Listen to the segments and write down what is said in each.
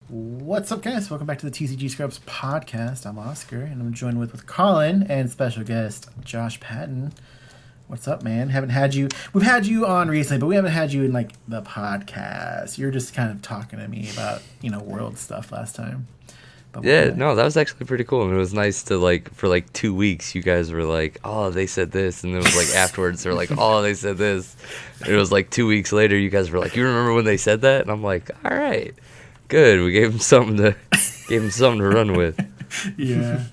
What's up, guys? Welcome back to the TCG Scrubs podcast. I'm Oscar, and I'm joined with Colin and special guest Josh Patton. What's up, man? Haven't had you. We've had you on recently, but we haven't had you in like the podcast. You're just kind of talking to me about world stuff last time. But yeah, no, that was actually pretty cool, and it was nice to for 2 weeks you guys were like, oh, they said this, and then it was like afterwards they're like, oh, they said this. And it was like 2 weeks later you guys were like, you remember when they said that? And I'm like, all right. Good. We gave him something to run with. Yeah.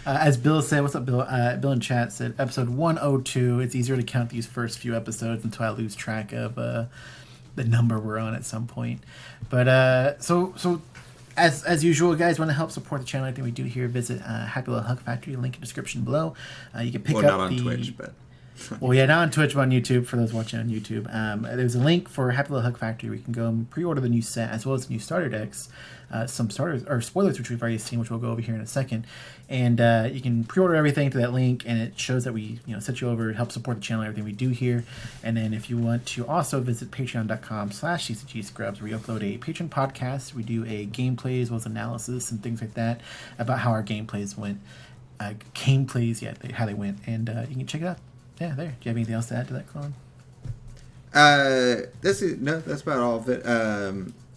As Bill said, what's up, Bill? Bill in chat said episode 102. It's easier to count these first few episodes until I lose track of the number we're on at some point. But so as usual, guys, want to help support the channel? Everything we do here, visit Happy Little Hug Factory. Link in the description below. You can pick up not on Twitch, but. Well, yeah, not on Twitch, but on YouTube, for those watching on YouTube. There's a link for Happy Little Hug Factory where you can go and pre-order the new set, as well as the new starter decks, some starters, or spoilers, which we've already seen, which we'll go over here in a second. And you can pre-order everything through that link, and it shows that we set you over, help support the channel, everything we do here. And then if you want to also visit patreon.com/TCGscrubs, where we upload a Patreon podcast. We do a gameplay as well as analysis and things like that about how our gameplays went. How they went. And you can check it out. Yeah, there. Do you have anything else to add to that, Colin? That's about all of it.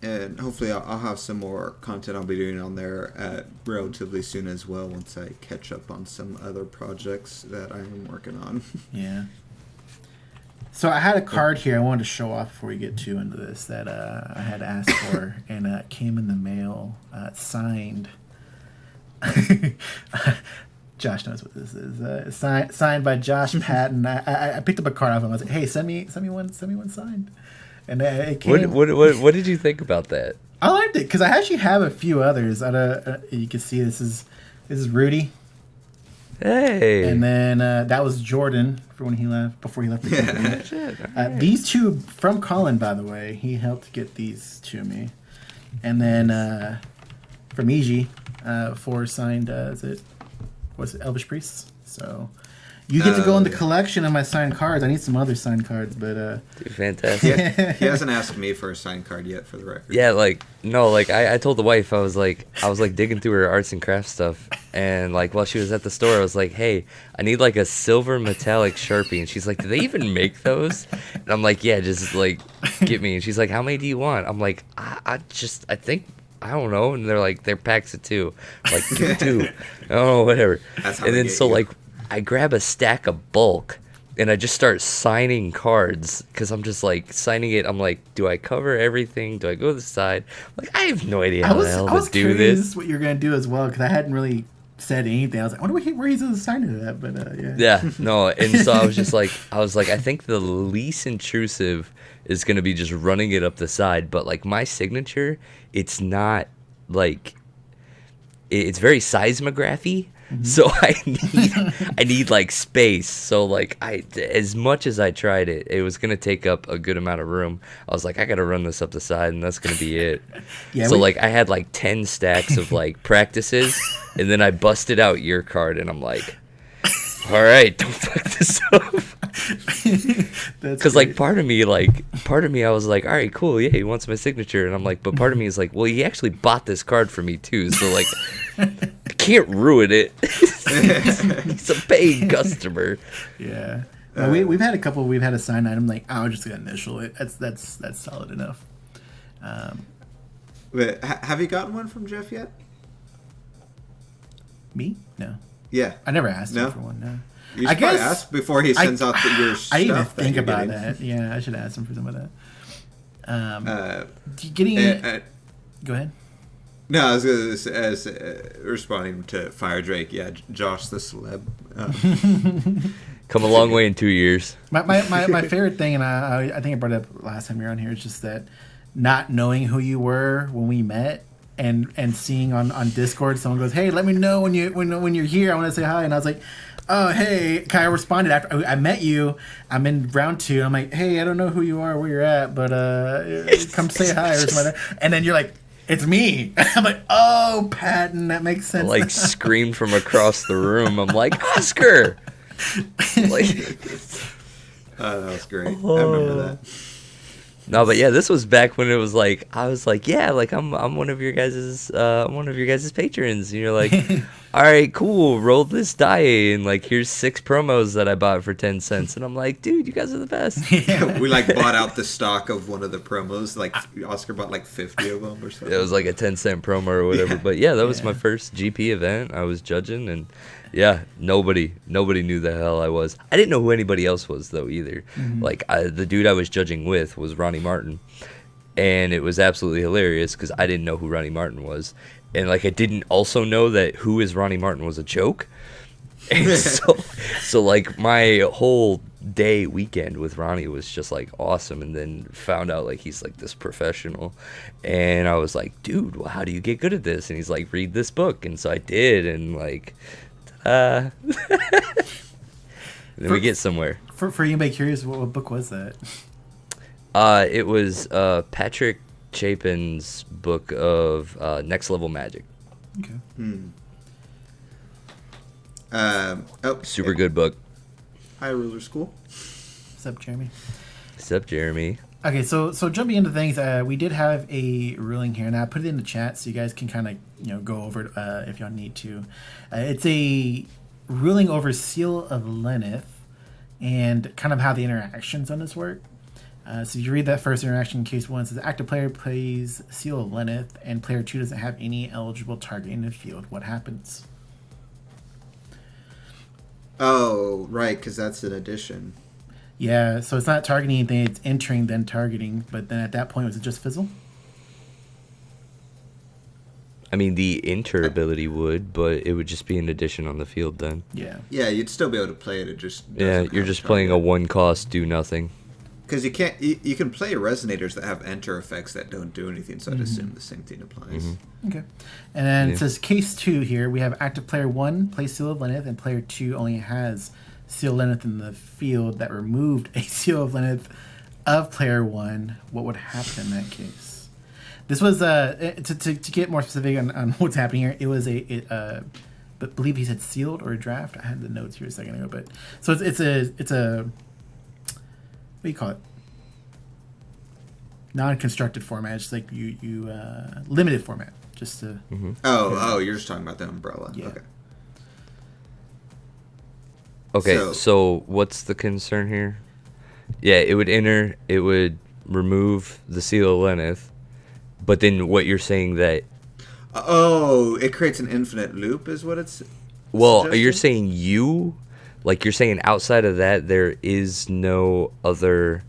And hopefully I'll have some more content I'll be doing on there relatively soon as well, once I catch up on some other projects that I am working on. Yeah. So I had a card here I wanted to show off before we get too into this that I had asked for, and it came in the mail, signed. Josh knows what this is. Signed by Josh Patton. I picked up a card off him. I was like, "Hey, send me one signed." And it came. What did you think about that? I liked it because I actually have a few others. You can see this is Rudy. Hey. And then that was Jordan for when he left before he left the company. Right. These two from Colin, by the way, he helped get these to me. And then from Iji, 4 signed. Was it Elvish Priests? So you get to go in the collection of my signed cards. I need some other signed cards, but Dude, fantastic. He hasn't asked me for a signed card yet, for the record. Yeah, I told the wife, I was digging through her arts and crafts stuff, and while she was at the store, I was like, hey, I need a silver metallic Sharpie, and she's like, do they even make those? And I'm like, yeah, just get me. And she's like, how many do you want? I'm like, I think, I don't know. And they're like, they're packs of 2. I'm like, give me 2. Oh, whatever. That's how and then you. I grab a stack of bulk and I just start signing cards because I'm just signing it. I'm like, do I cover everything? Do I go to the side? I have no idea how the hell to do this. What you're gonna do as well, because I hadn't really said anything. I was like, I wonder where he's signing to that, but yeah. Yeah, no. And so I was just I think the least intrusive is gonna be just running it up the side, but my signature, it's not it's very seismography. Mm-hmm. So I need space. So as much as I tried it, it was gonna take up a good amount of room. I was like, I gotta run this up the side, and that's gonna be it. Yeah, so I had 10 stacks of practices, and then I busted out your card, and I'm like, all right, don't fuck this up. Because part of me, I was like, all right, cool, yeah, he wants my signature, and I'm like, but part of me is like, well, he actually bought this card for me too, so I can't ruin it. He's a paying customer. Yeah, we've had a couple. We've had a signed item I'm just gonna initial it. That's solid enough. But have you gotten one from Jeff yet? Me? No. Yeah. I never asked him for one. No. You should probably ask before he sends out your stuff. I didn't think about that. Yeah, I should ask him for some of that. Go ahead. No, I was going to responding to Fire Drake. Yeah, Josh the celeb. Come a long way in 2 years. My favorite thing, and I think I brought it up last time you were on here, is just that not knowing who you were when we met. And seeing on Discord, someone goes, "Hey, let me know when you're here. I want to say hi." And I was like, "Oh, hey." I responded after I met you. I'm in round 2. I'm like, "Hey, I don't know who you are, where you're at, but come say hi or something." And then you're like, "It's me." I'm like, "Oh, Patton, that makes sense." I screamed from across the room. I'm like, Oscar. That was great. I remember that. No, but yeah, this was back when it was like I was like, yeah, like I'm one of your guys' patrons, and you're like, all right, cool, roll this die, and like here's 6 promos that I bought for 10 cents, and I'm like, dude, you guys are the best. We like bought out the stock of one of the promos. Like Oscar bought like 50 of them or something. It was like a 10-cent promo or whatever. Yeah. But yeah, that was my first GP event. I was judging, and yeah, nobody knew the hell I was. I didn't know who anybody else was though either. Like the dude I was judging with was Ronnie Martin, and it was absolutely hilarious because I didn't know who Ronnie Martin was, and like I didn't also know that who is Ronnie Martin was a joke. And so like my whole weekend with Ronnie was just like awesome, and then found out like he's like this professional, and I was like, dude, well, how do you get good at this? And he's like, read this book, and so I did, and like and then we get somewhere. For anybody curious, what book was that? It was Patrick Chapin's book of Next Level Magic. Okay. Super good book. Hi, Ruler School. What's up, Jeremy? What's up, Jeremy? Okay, so jumping into things, we did have a ruling here, and I put it in the chat so you guys can kind of go over it if y'all need to. It's a ruling over Seal of Lenneth and kind of how the interactions on this work. So you read that first interaction in case 1. It says active player plays Seal of Lenneth and player 2 doesn't have any eligible target in the field. What happens? Oh, right, because that's an addition. Yeah, so it's not targeting anything, it's entering, then targeting. But then at that point, was it just fizzle? I mean, the enter ability would, but it would just be an addition on the field then. Yeah. Yeah, you'd still be able to play it. It just Yeah, you're just playing a 1-cost do nothing. Because you can't. You can play resonators that have enter effects that don't do anything. So I'd assume the same thing applies. Okay. And then it says case 2 here. We have active player 1 plays Seal of Lenneth, and player 2 only has Seal of Lenneth in the field that removed a Seal of Lenneth of player 1. What would happen in that case? This was to get more specific on what's happening here. It was but believe he said sealed or a draft. I had the notes here a second ago, but so it's a what do you call it? Non-constructed format. It's like you limited format. Just to. Oh, you're just talking about the umbrella. Yeah. Okay. Okay, so what's the concern here? Yeah, it would enter, it would remove the Seal of Lenneth, but then what you're saying that... Oh, it creates an infinite loop is what it's... Well, suggesting? you're saying you're saying outside of that, there is no other...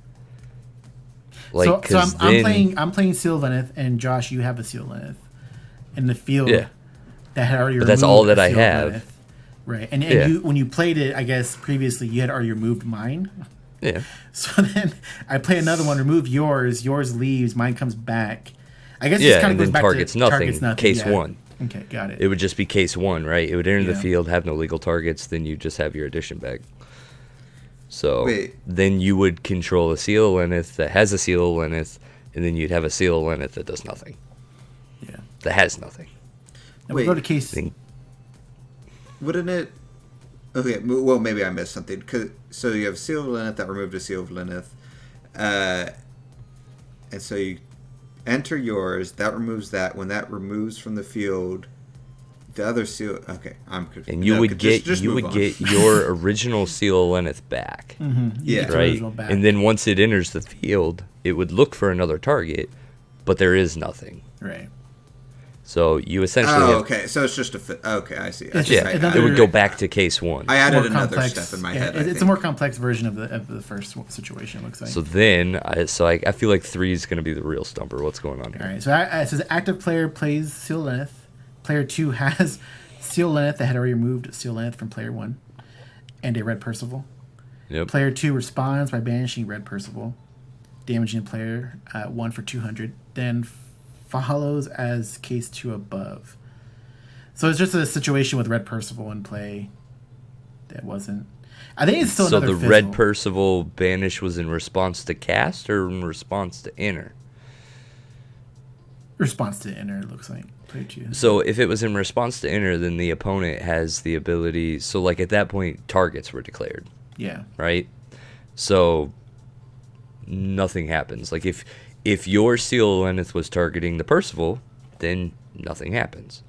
Like, so I'm playing Seal of Lenneth, and Josh, you have a Seal of Lenneth in the field that had already. But that's all that I Seal of have. Lenneth. Right, and you when you played it, I guess previously you had already removed mine. Yeah. So then I play another one, remove yours leaves, mine comes back. I guess Yeah, it kind and of goes then back targets to nothing. targets nothing. Case yeah. 1. Okay, got it. It would just be case 1, right? It would enter the Yeah. field, have no legal targets, then you just have your addition back. So Wait. then you would control a Seal of Lenneth that has a Seal of Lenneth, and then you'd have a Seal of Lenneth that does nothing. Yeah. That has nothing. Now we go to case. Wouldn't it... Okay, well, maybe I missed something. So you have Seal of Lenneth that removed a Seal of Lenneth. And so you enter yours, that removes that. When that removes from the field, the other Seal... Okay, I'm confused. And you would get your original Seal of Lenneth back. Yeah. get the Right? original back. And then once it enters the field, it would look for another target, but there is nothing. Right. So you essentially Oh, have... okay. So it's just a... Okay, I see. It's Yeah, just it would go back to case 1. I added More another complex. step in my Yeah, head, I it's think. a more complex version of the first situation. It looks like. So then, I feel like 3 is going to be the real stumper. What's going on here? All right. So it says active player plays Seal Lenneth. Player 2 has Seal Lenneth that had already removed Seal Lenneth from player 1, and a Red Percival. Yep. Player 2 responds by banishing Red Percival, damaging the player 1 for 200. Then follows as case 2 above. So it's just a situation with Red Percival in play that wasn't. I think it's still So another the fizzle. Red Percival banish was in response to cast or in response to enter? Response to enter, it looks like. Player 2. So if it was in response to enter, then the opponent has the ability. So like at that point, targets were declared, Yeah. right? So nothing happens. Like if your Seal Lenneth was targeting the Percival, then nothing happens.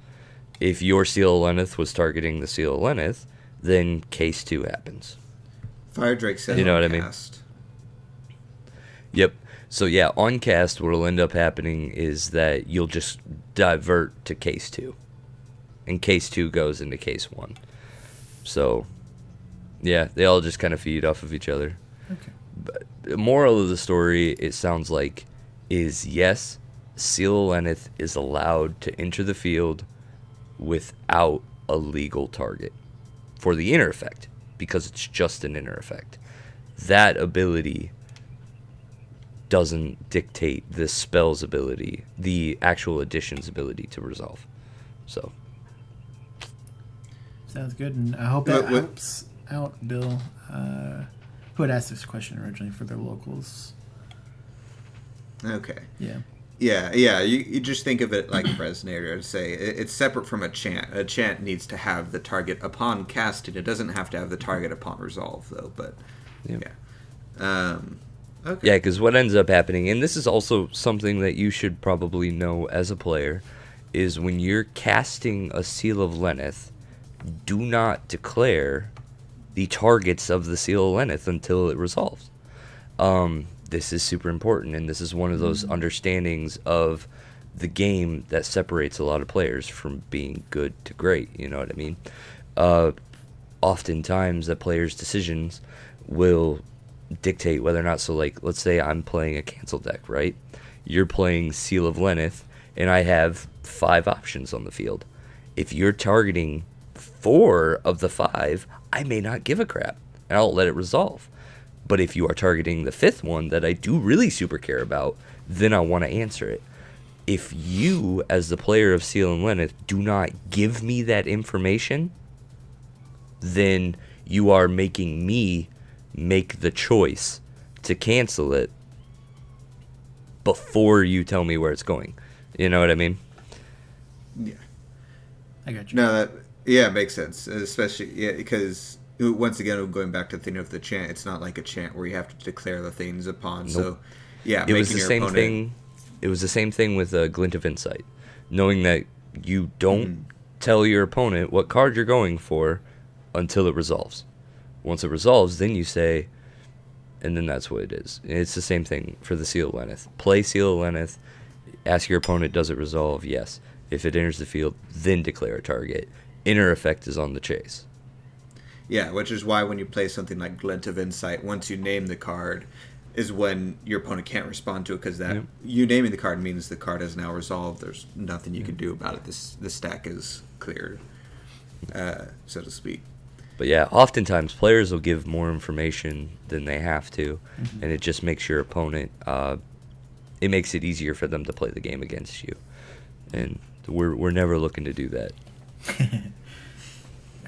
If your Seal Lenneth was targeting the Seal Lenneth, then case 2 happens. Fire Drake says You know what I mean? cast. Yep. So yeah, on cast, what will end up happening is that you'll just divert to case 2. And case 2 goes into case 1. So, yeah, they all just kind of feed off of each other. Okay. But the moral of the story, it sounds like, is yes, Seal Lenneth is allowed to enter the field without a legal target for the inner effect, because it's just an inner effect. That ability doesn't dictate the spell's ability, the actual addition's ability to resolve. So Sounds good, and I hope that helps out Bill, who had asked this question originally for their locals. Okay. Yeah. Yeah. You just think of it like a resonator. To say it's separate from a chant. A chant needs to have the target upon casting. It doesn't have to have the target upon resolve, though. But yeah. Okay. yeah, because what ends up happening, and this is also something that you should probably know as a player, is when you're casting a Seal of Lenneth, do not declare the targets of the Seal of Lenneth until it resolves. This is super important, and this is one of those understandings of the game that separates a lot of players from being good to great, you know what I mean? Oftentimes, a player's decisions will dictate whether or not, so like, let's say I'm playing a cancel deck, right? You're playing Seal of Lenneth, and I have 5 options on the field. If you're targeting 4 of the 5, I may not give a crap, and I'll let it resolve. But if you are targeting the 5th one that I do really super care about, then I want to answer it. If you, as the player of Seal and Lenneth, do not give me that information, then you are making me make the choice to cancel it before you tell me where it's going. You know what I mean? Yeah. I got you. No, it makes sense. Especially because once again, going back to the thing of the chant, it's not like a chant where you have to declare the things upon. Nope. So, yeah, it was the same thing. It was the same thing with a Glint of Insight, knowing that you don't tell your opponent what card you're going for until it resolves. Once it resolves, then you say, and then that's what it is. It's the same thing for the Seal of Lenneth. Play Seal of Lenneth. Ask your opponent, does it resolve? Yes. If it enters the field, then declare a target. Inner effect is on the chase. Yeah, which is why when you play something like Glint of Insight, once you name the card, is when your opponent can't respond to it, because that you naming the card means the card is now resolved. There's nothing you can do about it. The stack is cleared, so to speak. But yeah, oftentimes players will give more information than they have to, and it just makes your opponent. It makes it easier for them to play the game against you, and we're never looking to do that.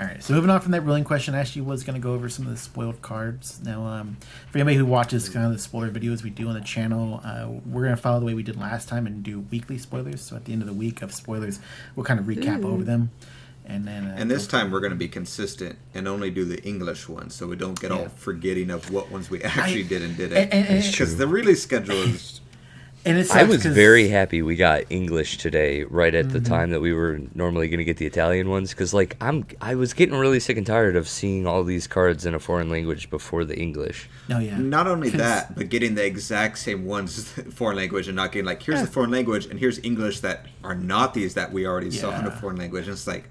All right, so moving on from that ruling question, I actually was going to go over some of the spoiled cards. Now, for anybody who watches kind of the spoiler videos we do on the channel, we're going to follow the way we did last time and do weekly spoilers. So at the end of the week of spoilers, we'll kind of recap over them. And then, and this time we're going to be consistent and only do the English ones, so we don't get all forgetting of what ones we actually did and didn't. Because the release schedule is... And it I was very happy we got English today, right at the time that we were normally going to get the Italian ones, because like I was getting really sick and tired of seeing all these cards in a foreign language before the English. Oh yeah. Not only that, but getting the exact same ones as the foreign language, and not getting like, here's the foreign language and here's English that are not these that we already saw in a foreign language. And it's like,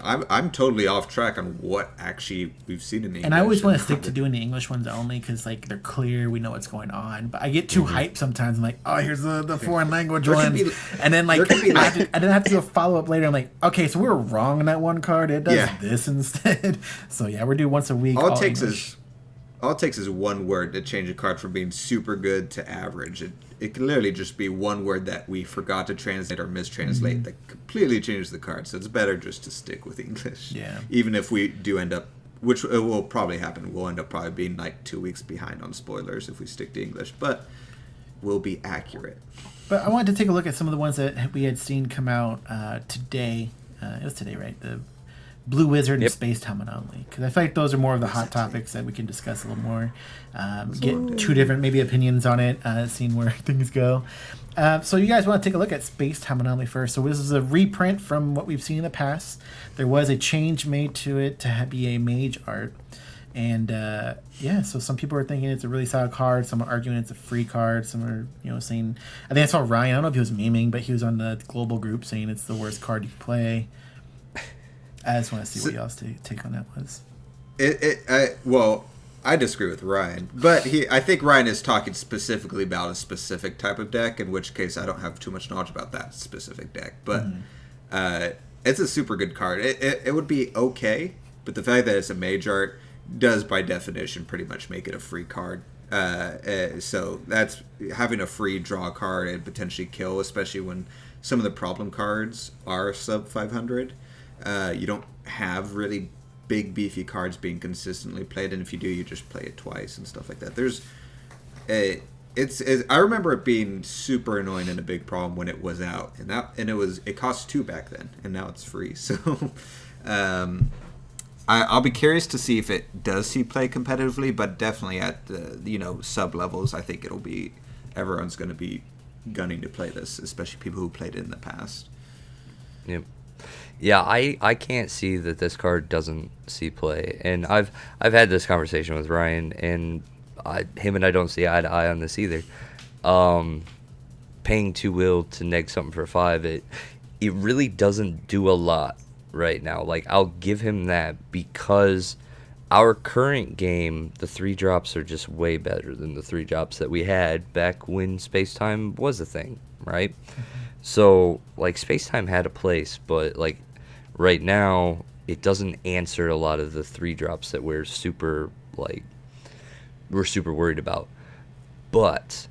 I'm totally off track on what actually we've seen in English. And I always want to stick to doing the English ones only, because like they're clear, we know what's going on. But I get too hyped sometimes. I'm like, oh, here's the foreign language ones, and then like I then have to do a follow up later. I'm like, okay, so we were wrong on that one card. It does this instead. So yeah, we're doing once a week. All it takes is one word to change a card from being super good to average. It can literally just be one word that we forgot to translate or mistranslate that completely changes the card. So it's better just to stick with English. Yeah. Even if we do end up, which it will probably happen, we'll end up probably being like 2 weeks behind on spoilers if we stick to English. But we'll be accurate. But I wanted to take a look at some of the ones that we had seen come out today. It was today, right? Blue Wizard Yep. and Space Time Anomaly, because I feel like those are more of the hot topics that we can discuss a little more. Get two different maybe opinions on it, seeing where things go. So you guys want to take a look at Space Time Anomaly first. So this is a reprint from what we've seen in the past. There was a change made to it to be a mage art. And so some people are thinking it's a really solid card. Some are arguing it's a free card. Some are, saying, I think I saw Ryan. I don't know if he was memeing, but he was on the global group saying it's the worst card you can play. I just want to see what y'all's take on that was. I disagree with Ryan, but I think Ryan is talking specifically about a specific type of deck, in which case I don't have too much knowledge about that specific deck. But it's a super good card. It would be okay, but the fact that it's a mage art does by definition pretty much make it a free card. So that's having a free draw card and potentially kill, especially when some of the problem cards are sub 500. You don't have really big beefy cards being consistently played, and if you do, you just play it twice and stuff like that. I remember it being super annoying and a big problem when it was out, and it cost 2 back then, and now it's free. So I'll be curious to see if it does see play competitively, but definitely at the sub levels, I think everyone's going to be gunning to play this, especially people who played it in the past. Yep. Yeah, I can't see that this card doesn't see play, and I've had this conversation with Ryan, and him and I don't see eye to eye on this either. Paying 2 will to neg something for 5, it really doesn't do a lot right now. Like, I'll give him that, because our current game, the 3 drops are just way better than the 3 drops that we had back when Space Time was a thing, right? So, like, Space Time had a place, but, like, right now, it doesn't answer a lot of the 3 drops that we're super worried about. But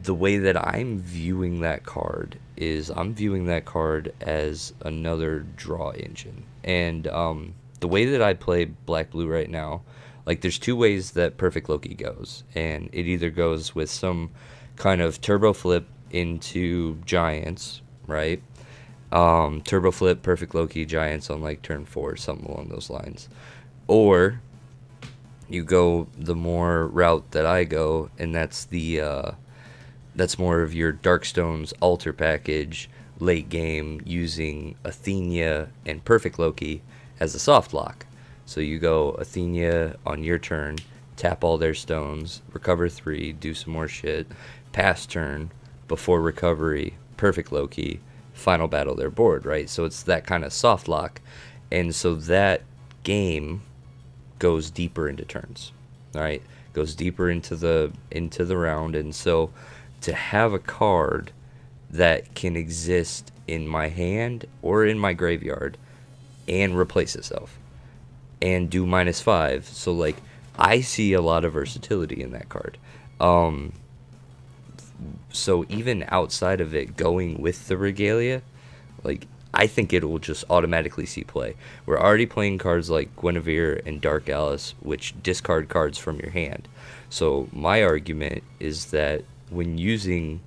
the way that I'm viewing that card is I'm viewing that card as another draw engine. And the way that I play Black-Blue right now, like, there's 2 ways that Perfect Loki goes. And it either goes with some kind of turbo flip into Giants, right? Turbo flip, Perfect Loki, Giants on, like, turn 4, something along those lines. Or you go the more route that I go, and that's that's more of your Darkstone's altar package late game, using Athenia and Perfect Loki as a soft lock. So you go Athenia on your turn, tap all their stones, recover 3, do some more shit, pass turn, before recovery, Perfect Loki, final battle their board, right? So it's that kind of soft lock, and so that game goes deeper into turns, right? Goes deeper into the round, and so to have a card that can exist in my hand or in my graveyard and replace itself and do -5, so, like, I see a lot of versatility in that card. So even outside of it going with the Regalia, like, I think it will just automatically see play. We're already playing cards like Guinevere and Dark Alice, which discard cards from your hand. So my argument is that when using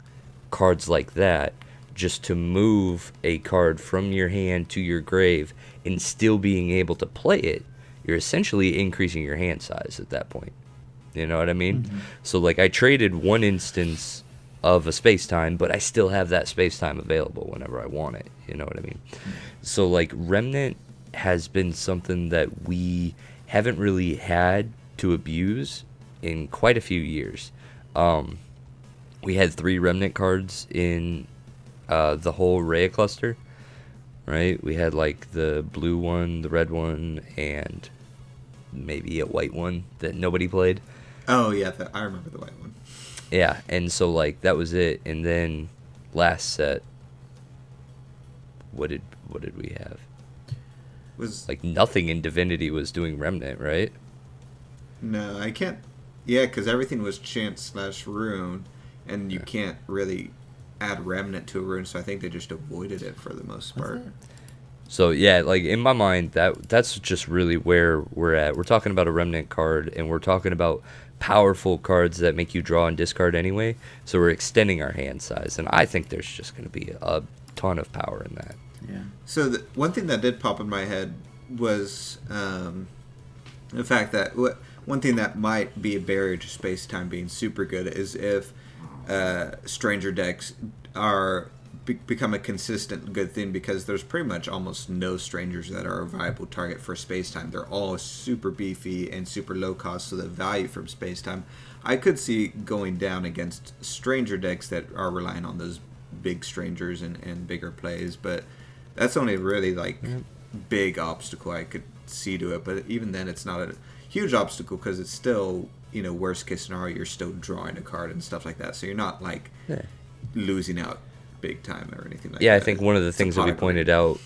cards like that, just to move a card from your hand to your grave and still being able to play it, you're essentially increasing your hand size at that point. You know what I mean? Mm-hmm. So, like, I traded 1 instance of a Space Time, but I still have that Space Time available whenever I want it. You know what I mean? Mm-hmm. So, like, Remnant has been something that we haven't really had to abuse in quite a few years. We had 3 Remnant cards in the whole Rhea cluster, right? We had, like, the blue one, the red one, and maybe a white one that nobody played. Oh, yeah, I remember the white one. Yeah, and so, like, that was it. And then last set, what did we have? Was, like, nothing in Divinity was doing Remnant, right? No, I can't. Yeah, because everything was chant/rune, and you can't really add Remnant to a rune, so I think they just avoided it for the most part. So, yeah, like, in my mind, that's just really where we're at. We're talking about a Remnant card, and we're talking about powerful cards that make you draw and discard anyway, so we're extending our hand size, and I think there's just going to be a ton of power in that. Yeah. So one thing that did pop in my head was the fact that one thing that might be a barrier to space time being super good is if stranger decks are become a consistent good thing, because there's pretty much almost no strangers that are a viable target for space time. They're all super beefy and super low cost, so the value from space time I could see going down against stranger decks that are relying on those big strangers and bigger plays, but that's only really like big obstacle I could see to it. But even then, it's not a huge obstacle, because it's still, worst case scenario, you're still drawing a card and stuff like that, so you're not like losing out big time or anything like that. Yeah, I think one of the things that we pointed out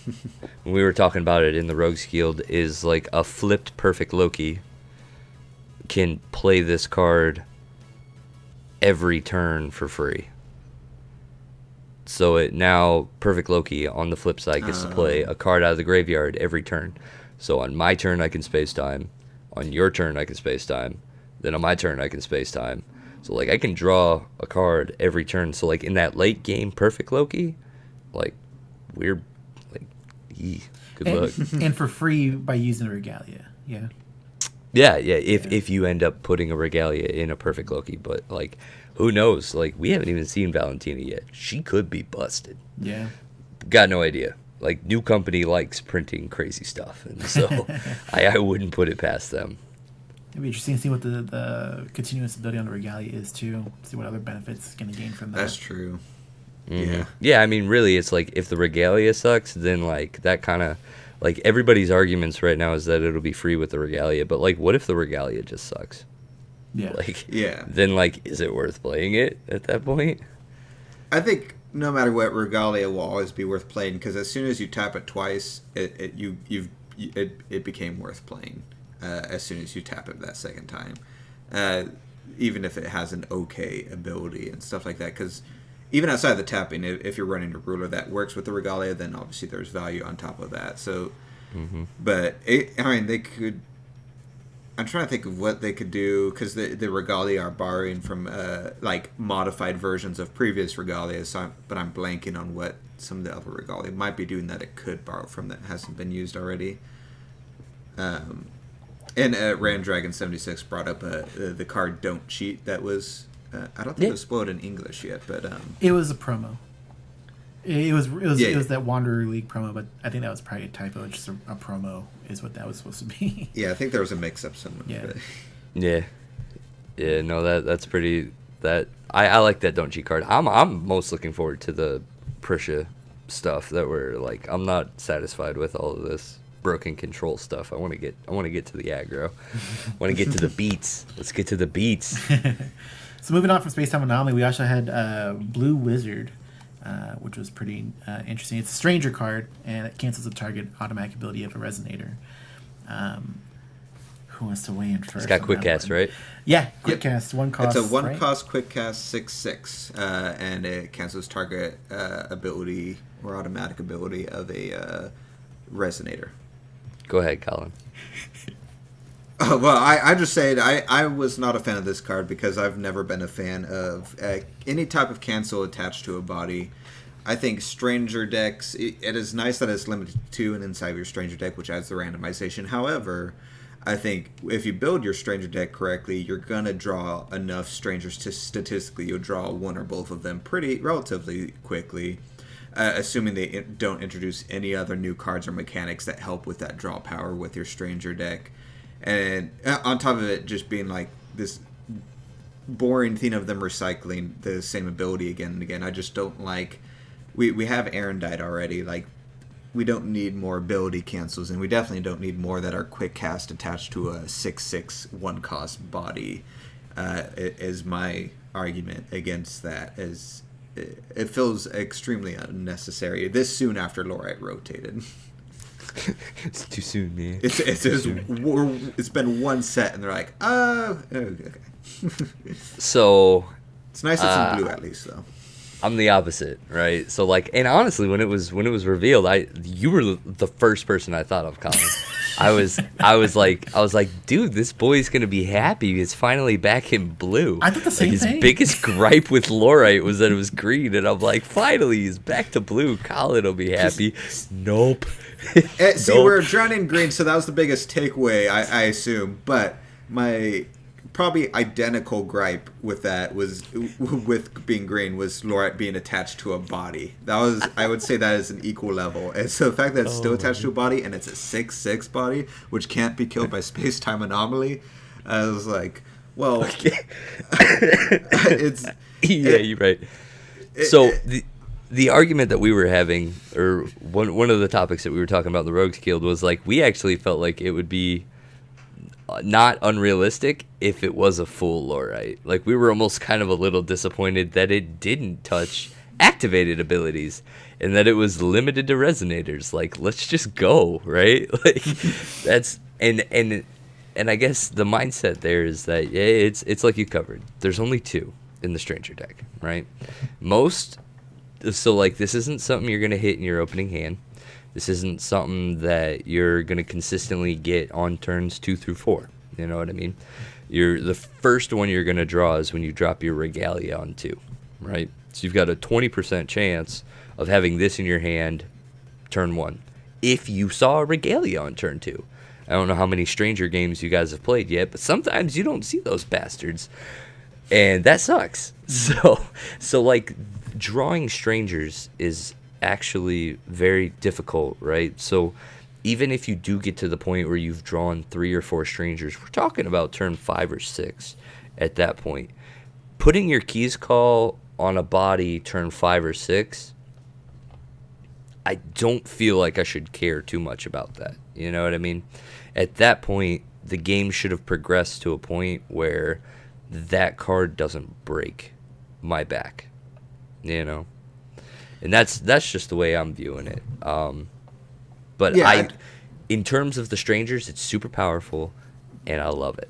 when we were talking about it in the Rogues Guild is like a flipped Perfect Loki can play this card every turn for free. So it now Perfect Loki on the flip side gets to play a card out of the graveyard every turn. So on my turn I can space time, on your turn I can space time, then on my turn I can space time. So like I can draw a card every turn. So like in that late game Perfect Loki, like we're like good luck. And for free by using the Regalia. Yeah. Yeah. If you end up putting a Regalia in a Perfect Loki, but like who knows? Like we haven't even seen Valentina yet. She could be busted. Yeah. Got no idea. Like new company likes printing crazy stuff, and so I wouldn't put it past them. It'd be interesting to see what the continuous ability on the Regalia is too. See what other benefits it's going to gain from that. That's true. Mm-hmm. Yeah. Yeah, I mean, really, it's like if the Regalia sucks, then like that kind of like everybody's arguments right now is that it'll be free with the Regalia. But like, what if the Regalia just sucks? Yeah. Yeah. Then like, is it worth playing it at that point? I think no matter what, Regalia will always be worth playing, because as soon as you tap it twice, it became worth playing. As soon as you tap it that second time, even if it has an okay ability and stuff like that, because even outside the tapping, if you're running a ruler that works with the Regalia, then obviously there's value on top of that. So, but they could. I'm trying to think of what they could do, because the Regalia are borrowing from like modified versions of previous Regalia. But I'm blanking on what some of the other Regalia might be doing that it could borrow from that hasn't been used already. And Ram Dragon 76 brought up the card "Don't Cheat" that was I don't think it was spoiled in English yet, but it was a promo. It was that Wanderer League promo, but I think that was probably a typo. Just a promo is what that was supposed to be. Yeah, I think there was a mix-up somewhere. Yeah. Yeah. No, that's pretty. That I like that "Don't Cheat" card. I'm most looking forward to the Prisha stuff that we're like. I'm not satisfied with all of this broken control stuff. I want to get to the aggro. I want to get to the beats. Let's get to the beats. So moving on from Space Time Anomaly, we also had Blue Wizard, which was pretty interesting. It's a stranger card, and it cancels the target automatic ability of a Resonator. Who wants to weigh in first? It's got quick cast, right? Yeah, quick cast, one cost. It's a one cost quick cast 6/6, and it cancels target ability or automatic ability of a Resonator. Go ahead, Colin. Well, I just said I was not a fan of this card, because I've never been a fan of any type of cancel attached to a body. I think Stranger decks, it is nice that it's limited to and inside of your Stranger deck, which adds the randomization. However, I think if you build your Stranger deck correctly, you're going to draw enough Strangers to statistically you'll draw one or both of them relatively quickly. Assuming they don't introduce any other new cards or mechanics that help with that draw power with your Stranger deck. And on top of it just being like this boring thing of them recycling the same ability again and again, I just don't like... We have Erendite already. Like, we don't need more ability cancels, and we definitely don't need more that are quick cast attached to a 6/6 one-cost body, is my argument against that. It feels extremely unnecessary this soon after Lorite rotated. It's too soon, man. It's been one set, and they're like, okay. So it's nice it's in blue at least, though. I'm the opposite, right? So like, and honestly, when it was revealed, you were the first person I thought of, Colin. I was like, dude, this boy's gonna be happy. It's finally back in blue. I thought the same thing. His biggest gripe with Lorite was that it was green, and I'm like, finally, he's back to blue. Colin will be happy. Nope. See, Nope. we're drowning green, so that was the biggest takeaway, I assume. But my probably identical gripe with that was with being green was Lorette being attached to a body. That was, I would say, that is an equal level. And so the fact that it's still attached to a body and it's a 6/6 body, which can't be killed by space-time anomaly, I was like, well, it's You're right. So the argument that we were having, or one of the topics that we were talking about in the Rogues Guild, was like we actually felt like it would be not unrealistic if it was a full Lorite. Like we were almost kind of a little disappointed that it didn't touch activated abilities and that it was limited to resonators. Like let's just go, right? Like that's and I guess the mindset there is that it's like you covered. There's only 2 in the Stranger deck, right? So like this isn't something you're gonna hit in your opening hand. This isn't something that you're gonna consistently get on turns 2 through 4. You know what I mean? The first one you're gonna draw is when you drop your Regalia on 2, right? So you've got a 20% chance of having this in your hand turn 1. If you saw a Regalia on turn 2. I don't know how many Stranger games you guys have played yet, but sometimes you don't see those bastards. And that sucks. So like drawing Strangers is actually very difficult, right? So even if you do get to the point where you've drawn 3 or 4 Strangers, we're talking about turn 5 or 6 at that point. Putting your Keys Call on a body turn 5 or 6, I don't feel like I should care too much about that. You know what I mean? At that point, the game should have progressed to a point where that card doesn't break my back, you know? And that's just the way I'm viewing it. But Yeah, in terms of the Strangers, it's super powerful, and I love it.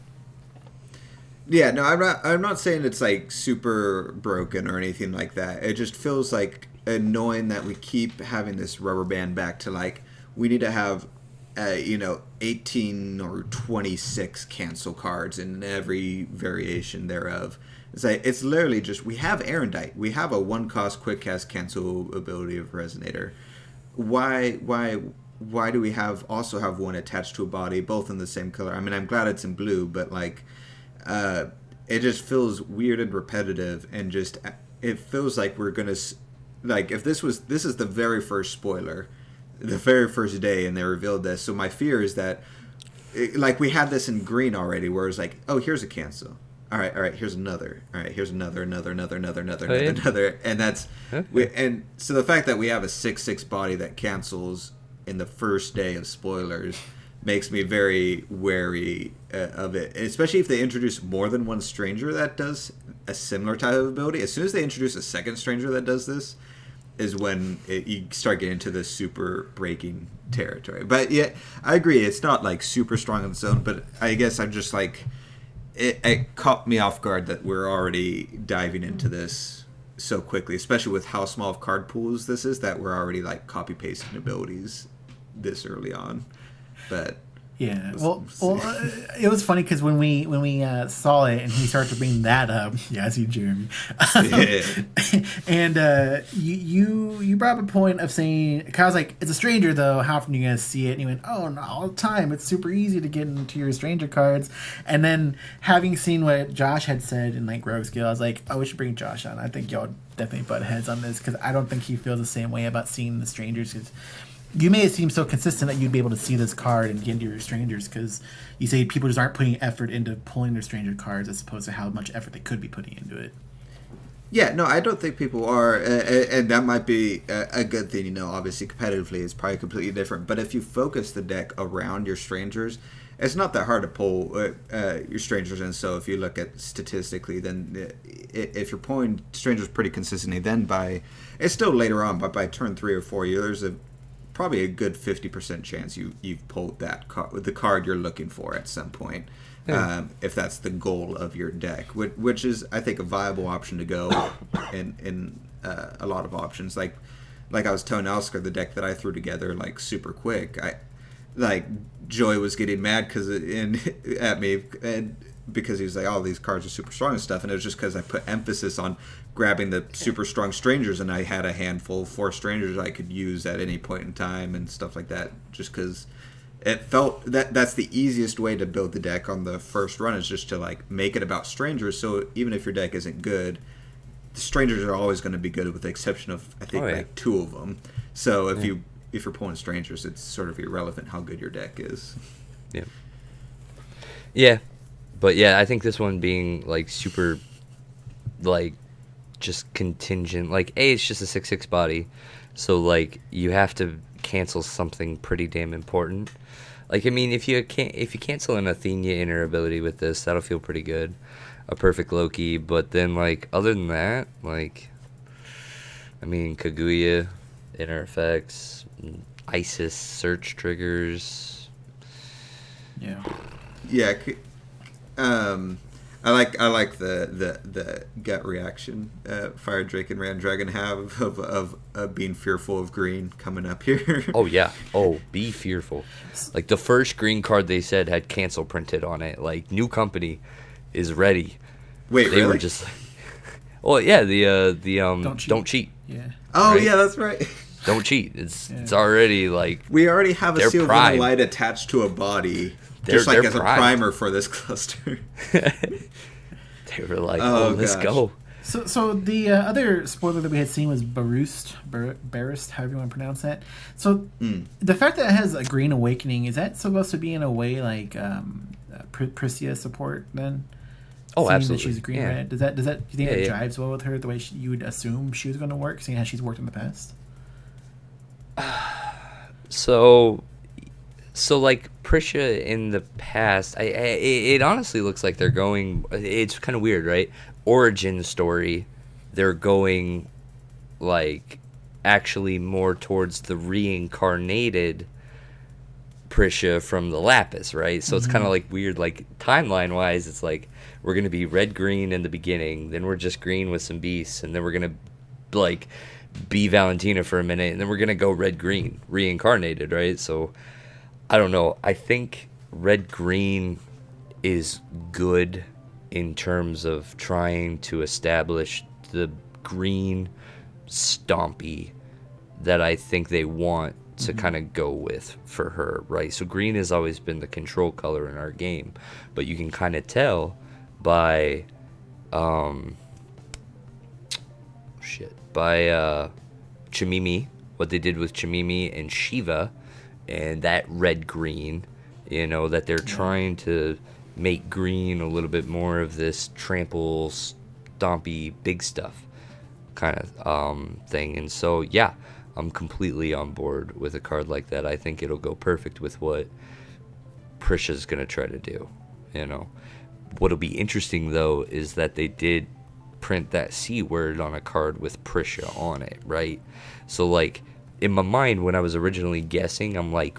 Yeah, no, I'm not saying it's like super broken or anything like that. It just feels like annoying that we keep having this rubber band back to like we need to have 18 or 26 cancel cards in every variation thereof. It's like it's literally just we have Erendite. We have a 1-cost quick cast cancel ability of Resonator. Why do we also have one attached to a body, both in the same color? I mean, I'm glad it's in blue, but like it just feels weird and repetitive, and just it feels like we're gonna like if this is the very first spoiler, the very first day, and they revealed this. So my fear is that like we had this in green already, where it's like, oh, here's a cancel. All right, here's another. All right, here's another, and that's and so the fact that we have a 6/6 body that cancels in the first day of spoilers makes me very wary of it, especially if they introduce more than one Stranger that does a similar type of ability. As soon as they introduce a second Stranger that does this, is when you start getting into the super breaking territory. But yeah, I agree, it's not like super strong on its own, but I guess I'm just like it caught me off guard that we're already diving into this so quickly, especially with how small of card pools this is, that we're already like copy pasting abilities this early on. But yeah, it was funny because when we saw it and he started to bring that up, yeah, I see Jeremy, and you brought up a point of saying, cause I was like, it's a Stranger though, how often are you gonna see it? And you went, oh no, all the time. It's super easy to get into your Stranger cards. And then having seen what Josh had said in like Rogues Guild, I was like, oh, we should bring Josh on. I think y'all definitely butt heads on this because I don't think he feels the same way about seeing the Strangers. Because you made it seem so consistent that you'd be able to see this card and get into your Strangers, because you say people just aren't putting effort into pulling their Stranger cards as opposed to how much effort they could be putting into it. Yeah, no, I don't think people are, and that might be a good thing. Obviously competitively it's probably completely different, but if you focus the deck around your Strangers, it's not that hard to pull your Strangers in. So if you look at statistically, then if you're pulling Strangers pretty consistently, then it's still later on, but by turn 3 or 4, there's probably a good 50% chance you've pulled the card you're looking for at some point, if that's the goal of your deck, which is, I think, a viable option to go in a lot of options. Like I was telling Oscar, the deck that I threw together like super quick, Joy was getting mad at me, and because he was like, "Oh, these cards are super strong and stuff," and it was just because I put emphasis on grabbing the super strong strangers, and I had a handful of 4 strangers I could use at any point in time and stuff like that. Just because it felt that's the easiest way to build the deck on the first run, is just to like make it about strangers. So even if your deck isn't good, the strangers are always going to be good, with the exception of I think like 2 of them. So if you're pulling strangers, it's sort of irrelevant how good your deck is. Yeah. Yeah. But yeah, I think this one being like super, like, just contingent. Like, it's just a 6/6 body, so like you have to cancel something pretty damn important. Like, I mean, if you cancel an Athena inner ability with this, that'll feel pretty good. A perfect Loki, but then like other than that, like, I mean, Kaguya, inner effects, Isis search triggers. Yeah. Yeah. I like the gut reaction Fire Drake and Ram Dragon have of being fearful of green coming up here. Oh yeah. Oh, be fearful. Like the first green card they said had cancel printed on it. Like, new company is ready. Wait, they really? were just like, well, yeah, the don't cheat. Yeah. Oh right? yeah, that's right. Don't cheat. It's already like, We already have a they're Seal of primed. Light attached to a body, They're just like as primed. a primer for this cluster. they were like, Oh, let's gosh. go. So the other spoiler that we had seen was Barust, however you want to pronounce that. So the fact that it has a Green Awakening, is that supposed to be in a way like Priscia support then? Oh, Seeing absolutely. that she's green Yeah. red. Does that do you think it Yeah. jives well with her the way you would assume she was going to work, seeing how she's worked in the past? So like Priscia in the past, it honestly looks like they're going. It's kind of weird, right? Origin story, they're going like actually more towards the reincarnated Priscia from the Lapis, right? So it's kind of like weird, like timeline wise, it's like we're gonna be red green in the beginning, then we're just green with some beasts, and then we're gonna like be Valentina for a minute, and then we're gonna go red green reincarnated, right? So I don't know. I think red green is good in terms of trying to establish the green stompy that I think they want to kind of go with for her, right? So green has always been the control color in our game, but you can kind of tell by Chimimi, what they did with Chimimi and Shiva, and that red green, you know, that they're trying to make green a little bit more of this trample, stompy, big stuff kind of thing. And so, yeah, I'm completely on board with a card like that. I think it'll go perfect with what Priscia's going to try to do, you know. What'll be interesting, though, is that they did print that C word on a card with Priscia on it, right? So, like, in my mind, when I was originally guessing, I'm like,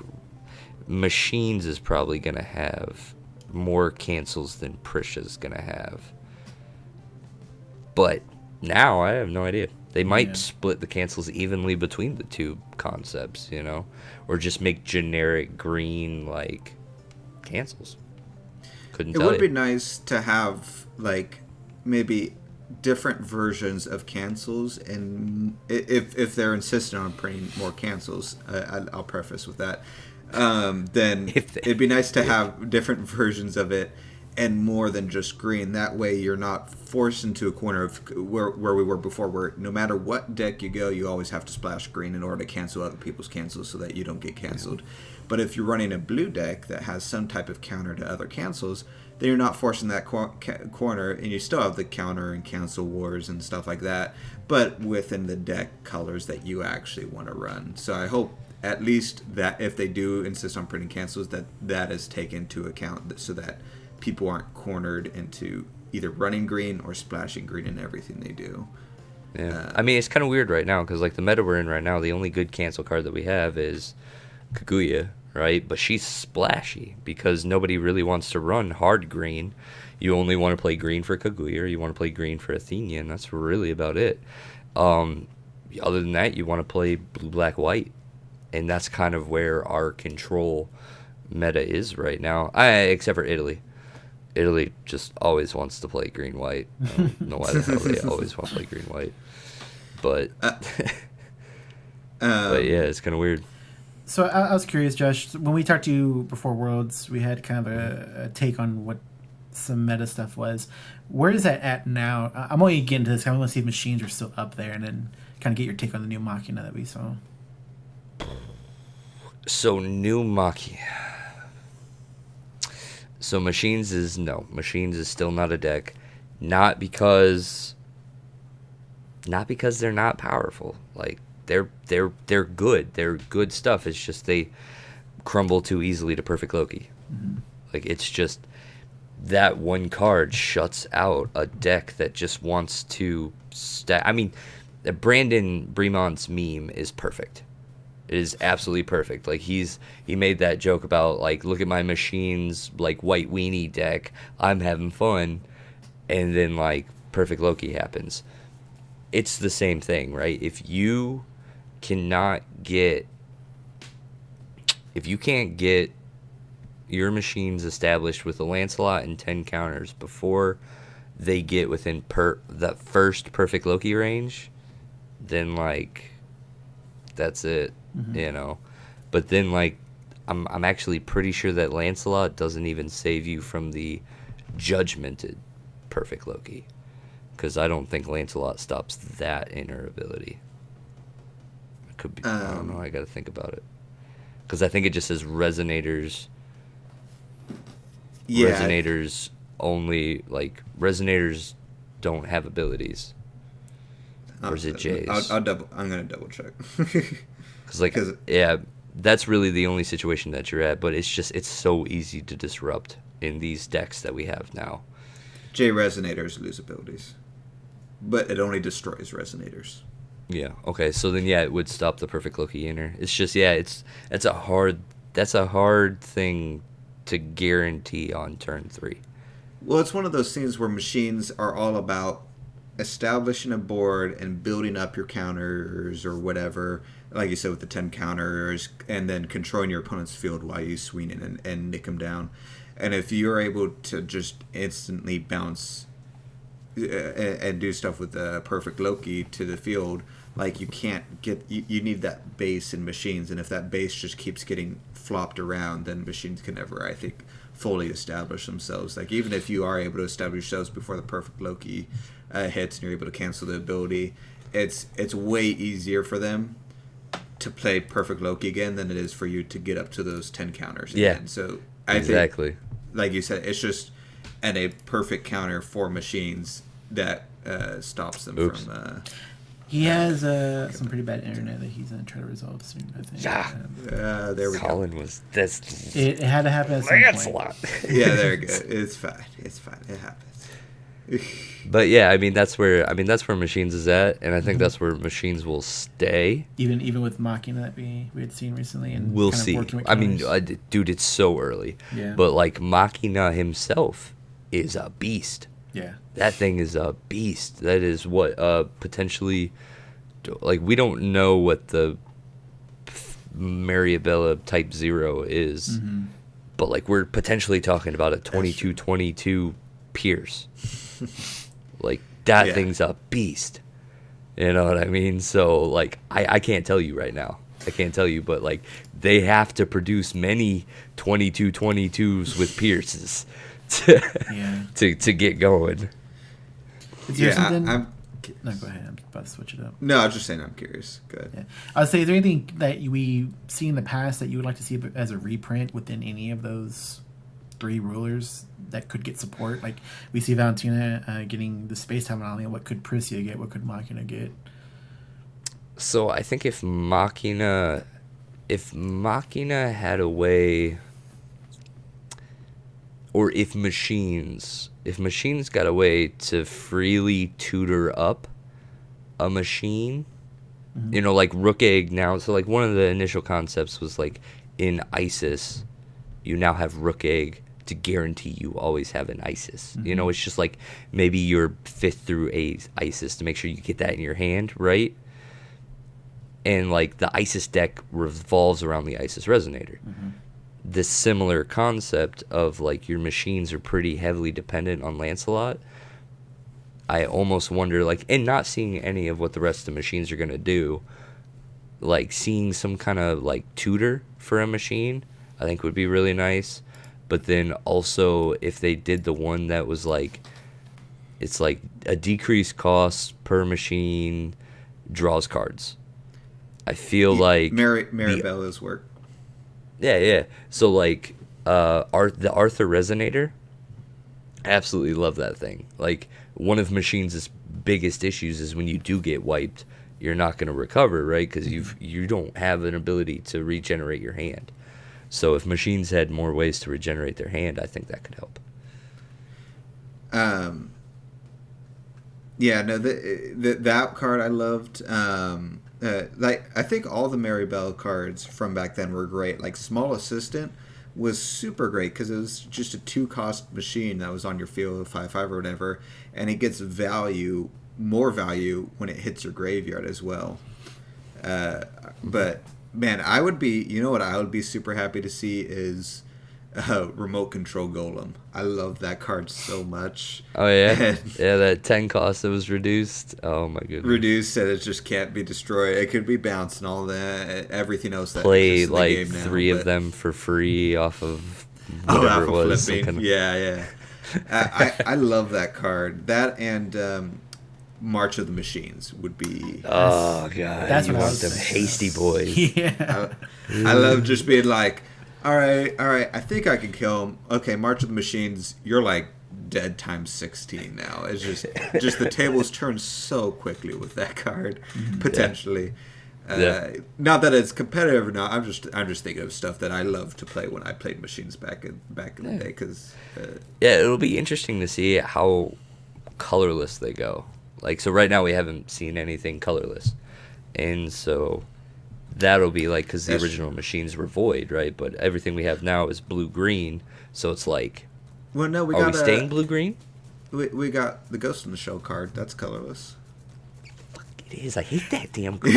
Machines is probably going to have more cancels than Priscia's going to have. But now I have no idea. They might split the cancels evenly between the two concepts, you know, or just make generic green, like, cancels. Couldn't tell It would you. be nice to have, like, maybe different versions of cancels, and if they're insistent on printing more cancels, I'll preface with that, then it'd be nice to have different versions of it and more than just green. That way you're not forced into a corner of where we were before, where no matter what deck you go, you always have to splash green in order to cancel other people's cancels so that you don't get canceled. But if you're running a blue deck that has some type of counter to other cancels, then you're not forcing that corner, and you still have the counter and cancel wars and stuff like that, but within the deck colors that you actually want to run. So I hope at least that if they do insist on printing cancels, that is taken into account, so that people aren't cornered into either running green or splashing green in everything they do. Yeah. I mean, it's kind of weird right now because, like, the meta we're in right now, the only good cancel card that we have is Kaguya, right? But she's splashy because nobody really wants to run hard green. You only want to play green for Kaguya, or you want to play green for Athena, and that's really about it. Other than that, you want to play blue, black, white, and that's kind of where our control meta is right now, except for Italy. Italy just always wants to play green-white. I don't know why the hell they always want to play green-white. But, but yeah, it's kind of weird. So I was curious, Josh, when we talked to you before Worlds, we had kind of a take on what some meta stuff was. Where is that at now? I'm only getting to this. I want to see if machines are still up there and then kind of get your take on the new Machina that we saw. So, new Machina. So, Machines is still not a deck. Not because they're not powerful. Like, they're good. They're good stuff. It's just they crumble too easily to Perfect Loki. Mm-hmm. Like, it's just that one card shuts out a deck that just wants to I mean, Brandon Bremont's meme is perfect. It is absolutely perfect. Like, he made that joke about, like, look at my Machines, like, white weenie deck. I'm having fun. And then, like, Perfect Loki happens. It's the same thing, right? If you can't get your Machines established with a Lancelot and 10 counters before they get within that first Perfect Loki range, then, like, that's it, you know. But then, like, I'm actually pretty sure that Lancelot doesn't even save you from the judgmented Perfect Loki, because I don't think Lancelot stops that inner ability. It could be. I don't know. I got to think about it, because I think it just says Resonators. Yeah. Resonators only, like, Resonators don't have abilities. Or is it J's? I'm gonna double check. Because yeah, that's really the only situation that you're at. But it's so easy to disrupt in these decks that we have now. J Resonators lose abilities, but it only destroys Resonators. Yeah. Okay. So then, yeah, it would stop the Perfect Loki inner. It's just, yeah, that's a hard thing to guarantee on turn 3. Well, it's one of those things where Machines are all about establishing a board and building up your counters or whatever, like you said, with the 10 counters, and then controlling your opponent's field while you swing in and nick them down. And if you're able to just instantly bounce and do stuff with the Perfect Loki to the field, like, you can't get, you need that base in Machines, and if that base just keeps getting flopped around, then Machines can never, I think, fully establish themselves. Like, even if you are able to establish yourselves before the Perfect Loki hits and you're able to cancel the ability, it's way easier for them to play Perfect Loki again than it is for you to get up to those 10 counters again. So I think, like you said, it's just a perfect counter for Machines that stops them from... he has some pretty bad internet that he's going to try to resolve soon, I think. Yeah. There we go. It had to happen at some point. Yeah, there we go. It's fine. It happens. But yeah, I mean that's where Machines is at, and I think that's where Machines will stay. Even with Machina that we had seen recently, and we'll see. I mean, dude, it's so early. Yeah. But, like, Machina himself is a beast. Yeah. That thing is a beast. That is what potentially, like, we don't know what the Mariabella Type 0 is, but, like, we're potentially talking about a 22-22 Pierce. Like, that thing's a beast. You know what I mean? So, like, I can't tell you right now. I can't tell you, but, like, they have to produce many 22-22s with Pierces to get going. Is there something... No, go ahead. I'm about to switch it up. No, I was just saying I'm curious. Go ahead. Yeah. I would say, is there anything that we see in the past that you would like to see as a reprint within any of those 3 rulers that could get support? Like, we see Valentina getting the space time on. What could Priscia get? What could Machina get? So I think if Machina had a way, or if Machines got a way to freely tutor up a machine, you know, like Rook Egg now. So, like, one of the initial concepts was, like, in ISIS, you now have Rook Egg to guarantee you always have an ISIS. You know, it's just like maybe your 5th through 8th ISIS to make sure you get that in your hand, right? And, like, the ISIS deck revolves around the ISIS Resonator. this similar concept of like your machines are pretty heavily dependent on Lancelot. I almost wonder, like, and not seeing any of what the rest of the machines are going to do, like seeing some kind of like tutor for a machine, I think would be really nice. But then also if they did the one that was like, it's like a decreased cost per machine, draws cards. I feel like Maribella's work. Yeah. So like the Arthur Resonator, absolutely love that thing. Like one of Machine's biggest issues is when you do get wiped, you're not going to recover, right? Because you don't have an ability to regenerate your hand. So if Machines had more ways to regenerate their hand, I think that could help. Yeah, no, that card I loved. Like I think all the Maribel cards from back then were great. Like Small Assistant was super great because it was just a 2-cost machine that was on your field of 5/5 or whatever, and it gets more value when it hits your graveyard as well. But man, I would be, you know what I would be super happy to see is Remote Control Golem. I love that card so much. Oh yeah, yeah, that 10 cost that was reduced. Oh my goodness. Reduced, and it just can't be destroyed. It could be bounced and all that, everything else that play exists in the like game now, 3 of them for free off of whatever it was. Flipping. Yeah. I love that card. That and March of the Machines would be. Oh god, that's you what I want was them saying. hasty boys. Yeah. I love just being like, all right, I think I can kill him. Okay, March of the Machines, you're like dead times 16 now. It's just the tables turn so quickly with that card, potentially. Not that it's competitive or not. I'm just thinking of stuff that I love to play when I played Machines back in the day. Cause, it'll be interesting to see how colorless they go. Like, so right now we haven't seen anything colorless, and so that'll be like, because the original Machines were void, right? But everything we have now is blue-green, so it's like, well, no, are we staying blue-green? We got the Ghost in the Shell card. That's colorless. Fuck, it is. I hate that damn card.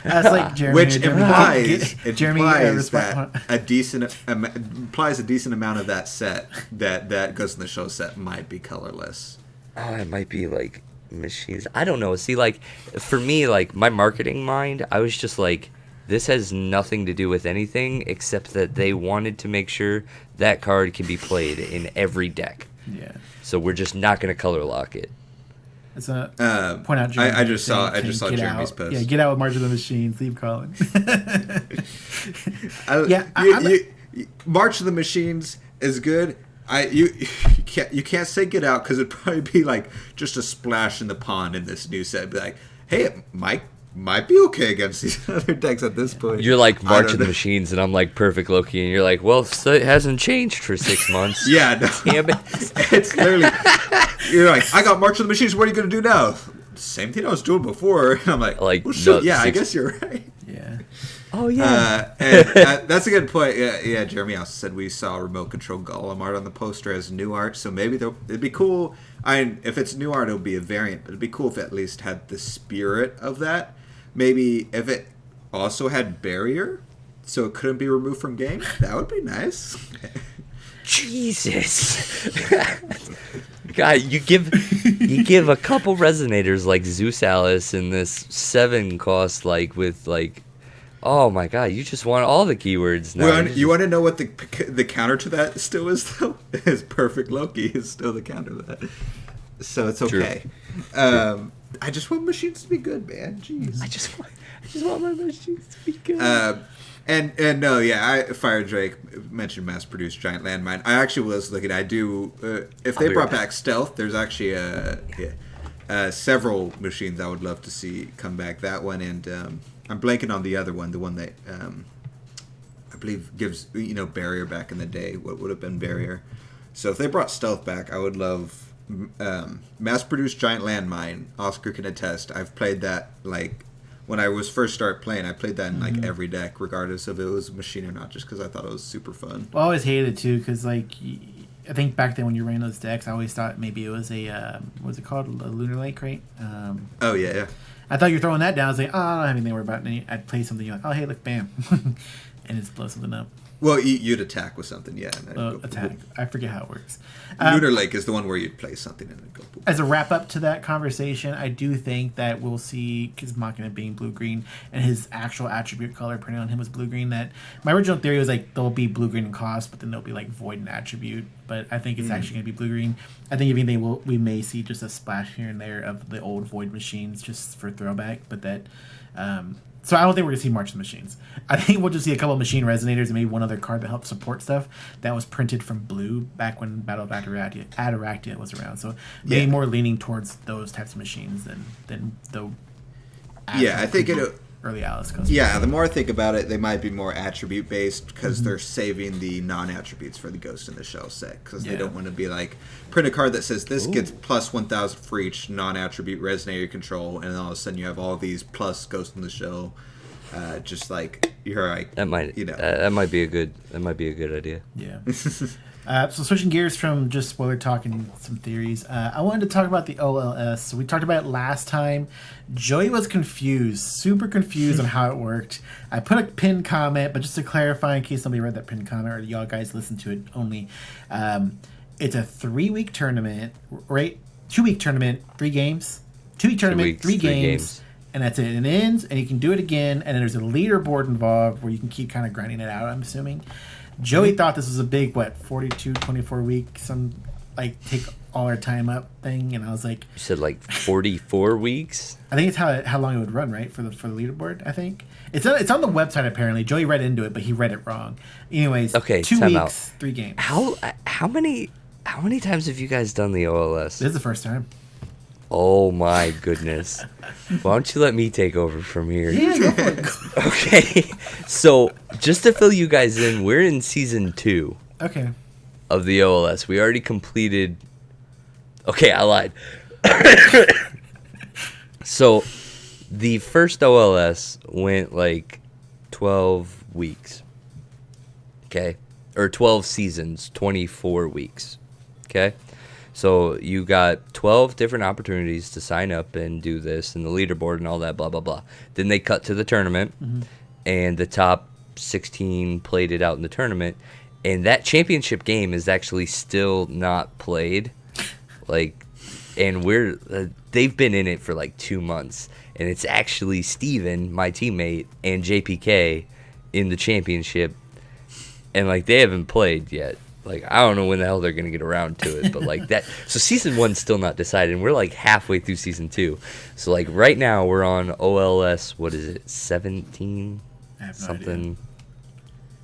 That's like Jeremy. Which implies that a decent amount of that set, that Ghost in the Shell set, might be colorless. Oh, it might be like Machines. I don't know. See, like, for me, like, my marketing mind, I was just like, this has nothing to do with anything except that they wanted to make sure that card can be played in every deck. Yeah. So we're just not going to color lock it. It's a point out. Jeremy I just saw get Jeremy's out. post. Yeah, get out with March of the Machines. Leave Colin. March of the Machines is good. You can't say get out because it'd probably be like just a splash in the pond in this new set. Be like, hey, it might be okay against these other decks at this point. You're like March of the Machines, and I'm like Perfect Loki, and you're like, well, so it hasn't changed for 6 months. Yeah, no. Damn it. It's literally, you're like, I got March of the Machines. What are you gonna do now? Same thing I was doing before. And I'm like, well, shoot, no, I guess you're right. Yeah. Oh yeah. That's a good point. Yeah, Jeremy also said we saw Remote Control Golem art on the poster as new art, so maybe it'd be cool. If it's new art, it'll be a variant, but it'd be cool if it at least had the spirit of that. Maybe if it also had barrier, so it couldn't be removed from game. That would be nice. Jesus. God, you give a couple resonators like Zeus Alice and this 7 cost like with like. Oh my god, you just want all the keywords now. Well, you want to know what the counter to that still is, though? Is Perfect Loki is still the counter to that. So it's okay. I just want Machines to be good, man. Jeez. I just want my Machines to be good. And no, yeah, Fire Drake mentioned mass-produced giant landmine. I actually was looking. If they brought back stealth, there's actually several machines I would love to see come back. That one and. I'm blanking on the other one, the one that I believe gives barrier back in the day. What would have been barrier? So if they brought stealth back, I would love mass-produced giant landmine. Oscar can attest. I've played that like when I was first start playing. I played that in like every deck, regardless of if it was a machine or not, just because I thought it was super fun. Well, I always hated it too because like I think back then when you ran those decks, I always thought maybe it was a what was it called, a Lunar Lake, right? Oh yeah. I thought you were throwing that down. I was like, oh, I don't have anything to worry about. And I'd play something, you're like, oh, hey, look, bam. and just blow something up. Well, you'd attack with something, yeah. And then go Attack. boop. I forget how it works. Lunar Lake is the one where you'd place something and then go boop. As a wrap up to that conversation, I do think that we'll see, because Machina being blue-green, and his actual attribute color printed on him was blue-green, that my original theory was like they'll be blue-green in cost, but then they'll be like void in attribute. But I think it's actually going to be blue-green. I think if anything, we may see just a splash here and there of the old void machines just for throwback, but that... So I don't think we're going to see March of the Machines. I think we'll just see a couple of machine resonators and maybe one other card that helps support stuff that was printed from blue back when Battle of Ataraxia was around. So maybe more leaning towards those types of machines than the I think early Alice customers. Yeah, the more I think about it, they might be more attribute based because they're saving the non-attributes for the Ghost in the Shell set because they don't want to be like print a card that says this gets plus 1,000 for each non-attribute resonator control, and then all of a sudden you have all these plus Ghost in the Shell. Just like you're like that might be a good idea. Yeah. So switching gears from just spoiler talk and some theories, I wanted to talk about the OLS. So we talked about it last time. Joey was confused, super confused on how it worked. I put a pinned comment, but just to clarify in case somebody read that pinned comment or y'all guys listened to it only, it's a 3-week tournament, right? 2-week tournament, 3 games. 2-week tournament, 3 games. And that's it. And it ends, and you can do it again. And then there's a leaderboard involved where you can keep kind of grinding it out, I'm assuming. Joey thought this was a big, 42, 24 week, take all our time up thing. And I was like... You said 44 weeks? I think it's how long it would run, right? For the leaderboard, I think. It's on the website, apparently. Joey read into it, but he read it wrong. Anyways, okay, 2 time weeks, out. 3 games. How many times have you guys done the OLS? This is the first time. Oh my goodness. Why don't you let me take over from here? Yeah, go for it. Okay. So, just to fill you guys in, we're in season 2 of the OLS. We already completed... Okay, I lied. So, the first OLS went 12 weeks. Okay? Or 12 seasons, 24 weeks. Okay? So you got 12 different opportunities to sign up and do this and the leaderboard and all that, blah, blah, blah. Then they cut to the tournament, and the top 16 played it out in the tournament. And that championship game is actually still not played. And they've been in it for 2 months. And it's actually Steven, my teammate, and JPK in the championship. And, they haven't played yet. I don't know when the hell they're going to get around to it, but that. So season 1's still not decided, and we're halfway through season 2. So right now we're on OLS, what is it, 17? I have no something. idea.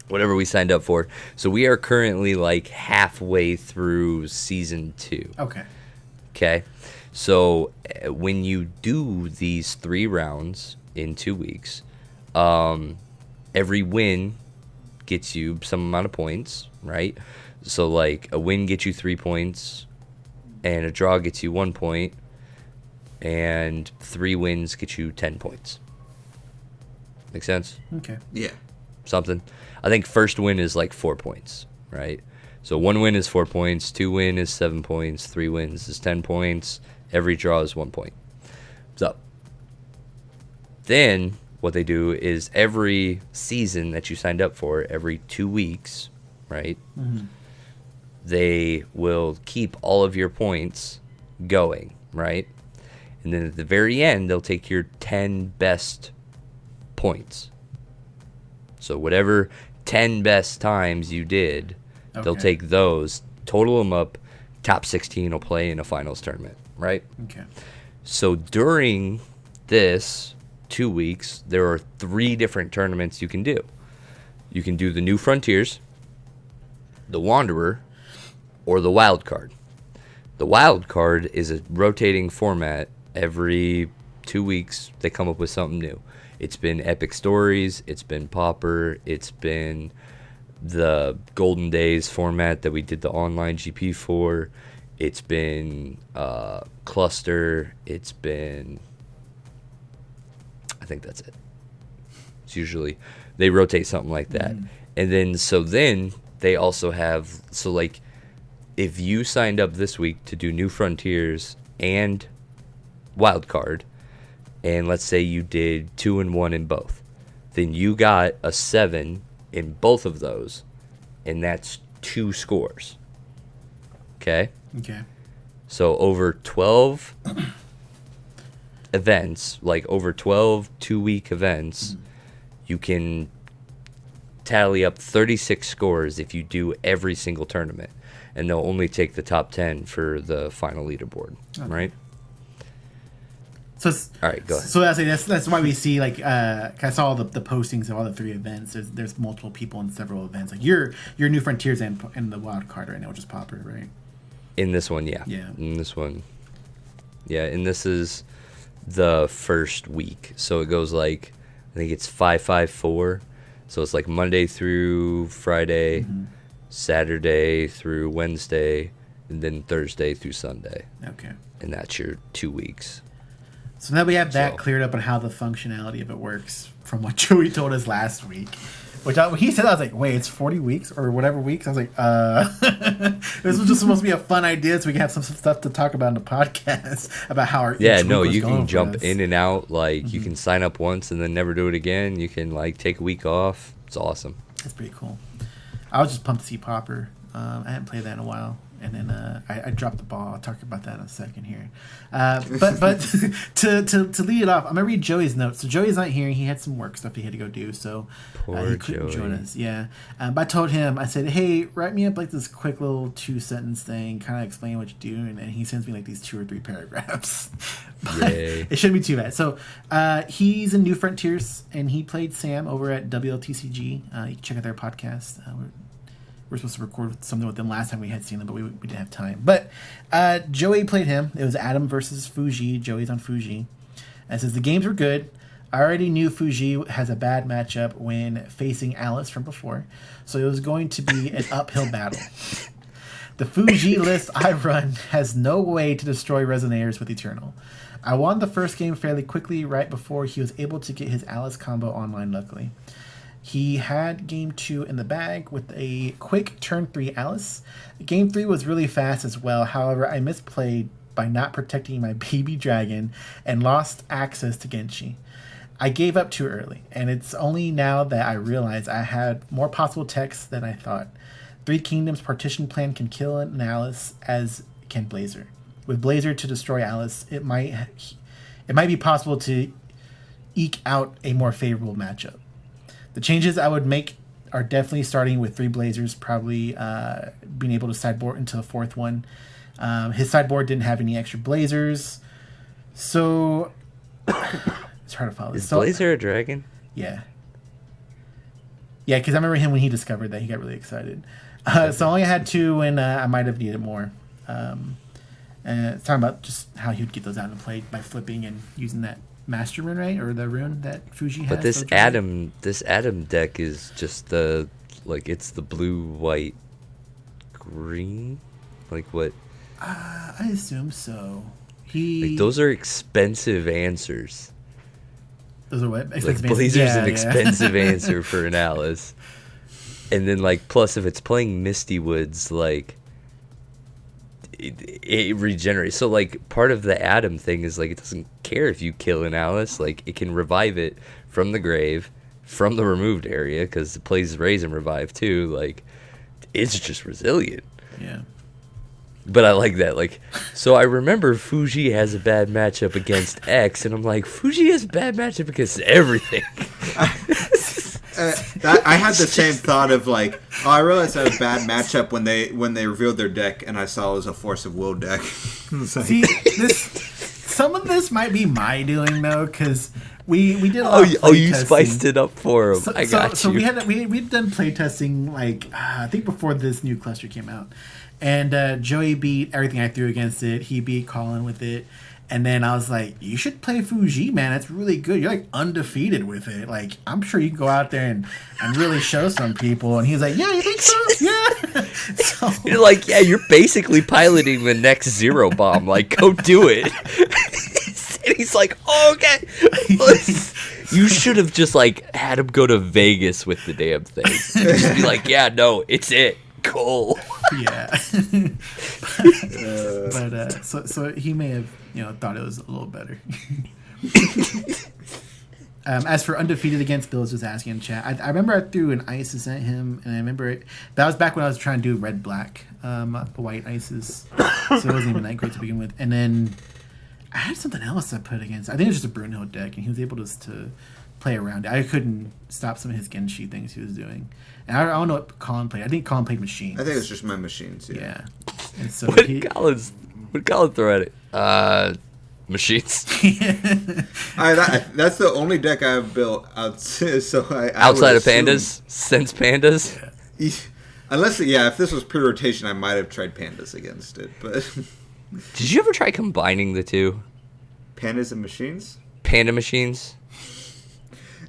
Whatever we signed up for. So we are currently halfway through season 2. Okay. So when you do these 3 rounds in 2 weeks, every win gets you some amount of points, right? So a win gets you 3 points, and a draw gets you 1 point, and 3 wins get you 10 points. Make sense? Okay. Yeah. Something. I think first win is 4 points, right? So 1 win is 4 points, 2 win is 7 points, 3 wins is 10 points, every draw is 1 point. So then what they do is every season that you signed up for, every 2 weeks, right? They will keep all of your points going, right? And then at the very end, they'll take your 10 best points. So whatever 10 best times you did, they'll take those, total them up, top 16 will play in a finals tournament, right? Okay. So during this 2 weeks, there are 3 different tournaments you can do. You can do the New Frontiers, the Wanderer, or the Wild Card. The Wild Card is a rotating format. Every 2 weeks, they come up with something new. It's been Epic Stories, it's been Pauper, it's been the Golden Days format that we did the online GP for. It's been Cluster. It's been... I think that's it. It's usually... They rotate something like that. And then they also have... So, if you signed up this week to do New Frontiers and Wildcard, and let's say you did 2 and 1 in both, then you got a 7 in both of those, and that's 2 scores. Okay? Okay. So over 12 events, like over 12 2-week events, you can tally up 36 scores if you do every single tournament. And they'll only take the top 10 for the final leaderboard, right? So all right, go ahead. So that's why we see, like, I saw the postings of all the 3 events. There's multiple people in several events. Like you're New Frontiers and the wild card right now, which is Popper, right? In this one, yeah. Yeah. In this one, yeah. And this is the first week, so it goes like, I think it's 5-5-4. So it's like Monday through Friday, Saturday through Wednesday, and then Thursday through Sunday. Okay. And that's your 2 weeks. So now we have that cleared up on how the functionality of it works from what Joey told us last week. Which he said, I was like, wait, it's 40 weeks or whatever weeks? I was like, this was just supposed to be a fun idea so we can have some stuff to talk about in the podcast about how our Yeah, each no, week was you going can for jump us. in and out. Like, you can sign up once and then never do it again. You can, like, take a week off. It's awesome. That's pretty cool. I was just pumped to see Popper. I hadn't played that in a while. And then I dropped the ball. I'll talk about that in a second here. But to lead it off, I'm going to read Joey's notes. So Joey's not here. He had some work stuff he had to go do, so he couldn't join us. Yeah. But I told him, I said, hey, write me up like this quick little 2-sentence thing, kind of explain what you do. And then he sends me like these 2 or 3 paragraphs. But Yay. it shouldn't be too bad. So he's in New Frontiers, and he played Sam over at WLTCG. You can check out their podcast. We're supposed to record something with them last time we had seen them, but we didn't have time. But Joey played him. It was Adam versus Fuji. Joey's on Fuji. And it says, the games were good. I already knew Fuji has a bad matchup when facing Alice from before, so it was going to be an uphill battle. The Fuji list I run has no way to destroy Resonators with Eternal. I won the first game fairly quickly right before he was able to get his Alice combo online, luckily. He had game 2 in the bag with a quick turn 3 Alice. Game 3 was really fast as well. However, I misplayed by not protecting my baby dragon and lost access to Genshi. I gave up too early, and it's only now that I realize I had more possible techs than I thought. 3 Kingdoms partition plan can kill an Alice, as can Blazer. With Blazer to destroy Alice, it might be possible to eke out a more favorable matchup. The changes I would make are definitely starting with 3 Blazers, probably being able to sideboard into the 4th one. His sideboard didn't have any extra Blazers, so it's hard to follow. Is Blazer a dragon? Yeah. Yeah, because I remember him when he discovered that. He got really excited. So I only had 2, and I might have needed more. And it's talking about just how he would get those out and play by flipping and using that Master Rune, right? Or the rune that Fuji has. But this Adam deck is just it's the blue, white, green? Like what? I assume so. Those are expensive answers. Those are what? Like Blazer's an expensive answer for an Alice. And then plus if it's playing Misty Woods, it regenerates. So part of the Adam thing is it doesn't care if you kill an Alice. It can revive it from the grave, from the removed area, because it plays raise and revive too. It's just resilient. Yeah. But I like that. So I remember Fuji has a bad matchup against X, and I'm like, Fuji has a bad matchup against everything. I had the same thought of I realized I had a bad matchup when they revealed their deck, and I saw it was a Force of Will deck. See, some of this might be my doing though, because we did a lot of you play testing. spiced it up for him. I got you. So we'd done playtesting I think before this new cluster came out, and Joey beat everything I threw against it. He beat Colin with it. And then I was like, you should play Fuji, man. It's really good. You're undefeated with it. I'm sure you can go out there and really show some people. And he's like, yeah, you think so? Yeah. So, you're yeah, you're basically piloting the next Zero Bomb. Go do it. And he's like, oh, okay. You should have just had him go to Vegas with the damn thing. Just be yeah, no, it's it. Cool. Yeah. So he may have thought it was a little better. As for undefeated against, Bill was just asking in chat. I remember I threw an ice at him, and I remember that was back when I was trying to do red black, white ices, so it wasn't even that great to begin with. And then I had something else I put against. I think it was just a Brunhild deck, and he was able to play around it. I couldn't stop some of his Genshi things he was doing. And I don't know what Colin played. I think Colin played machines. I think it was just my machines. Yeah. And so What did Colin throw at it? Machines. That's the only deck I've built so Outside of pandas? Since pandas? Yeah. Unless, if this was pre-rotation, I might have tried pandas against it. But Did you ever try combining the two? Pandas and machines? Panda machines?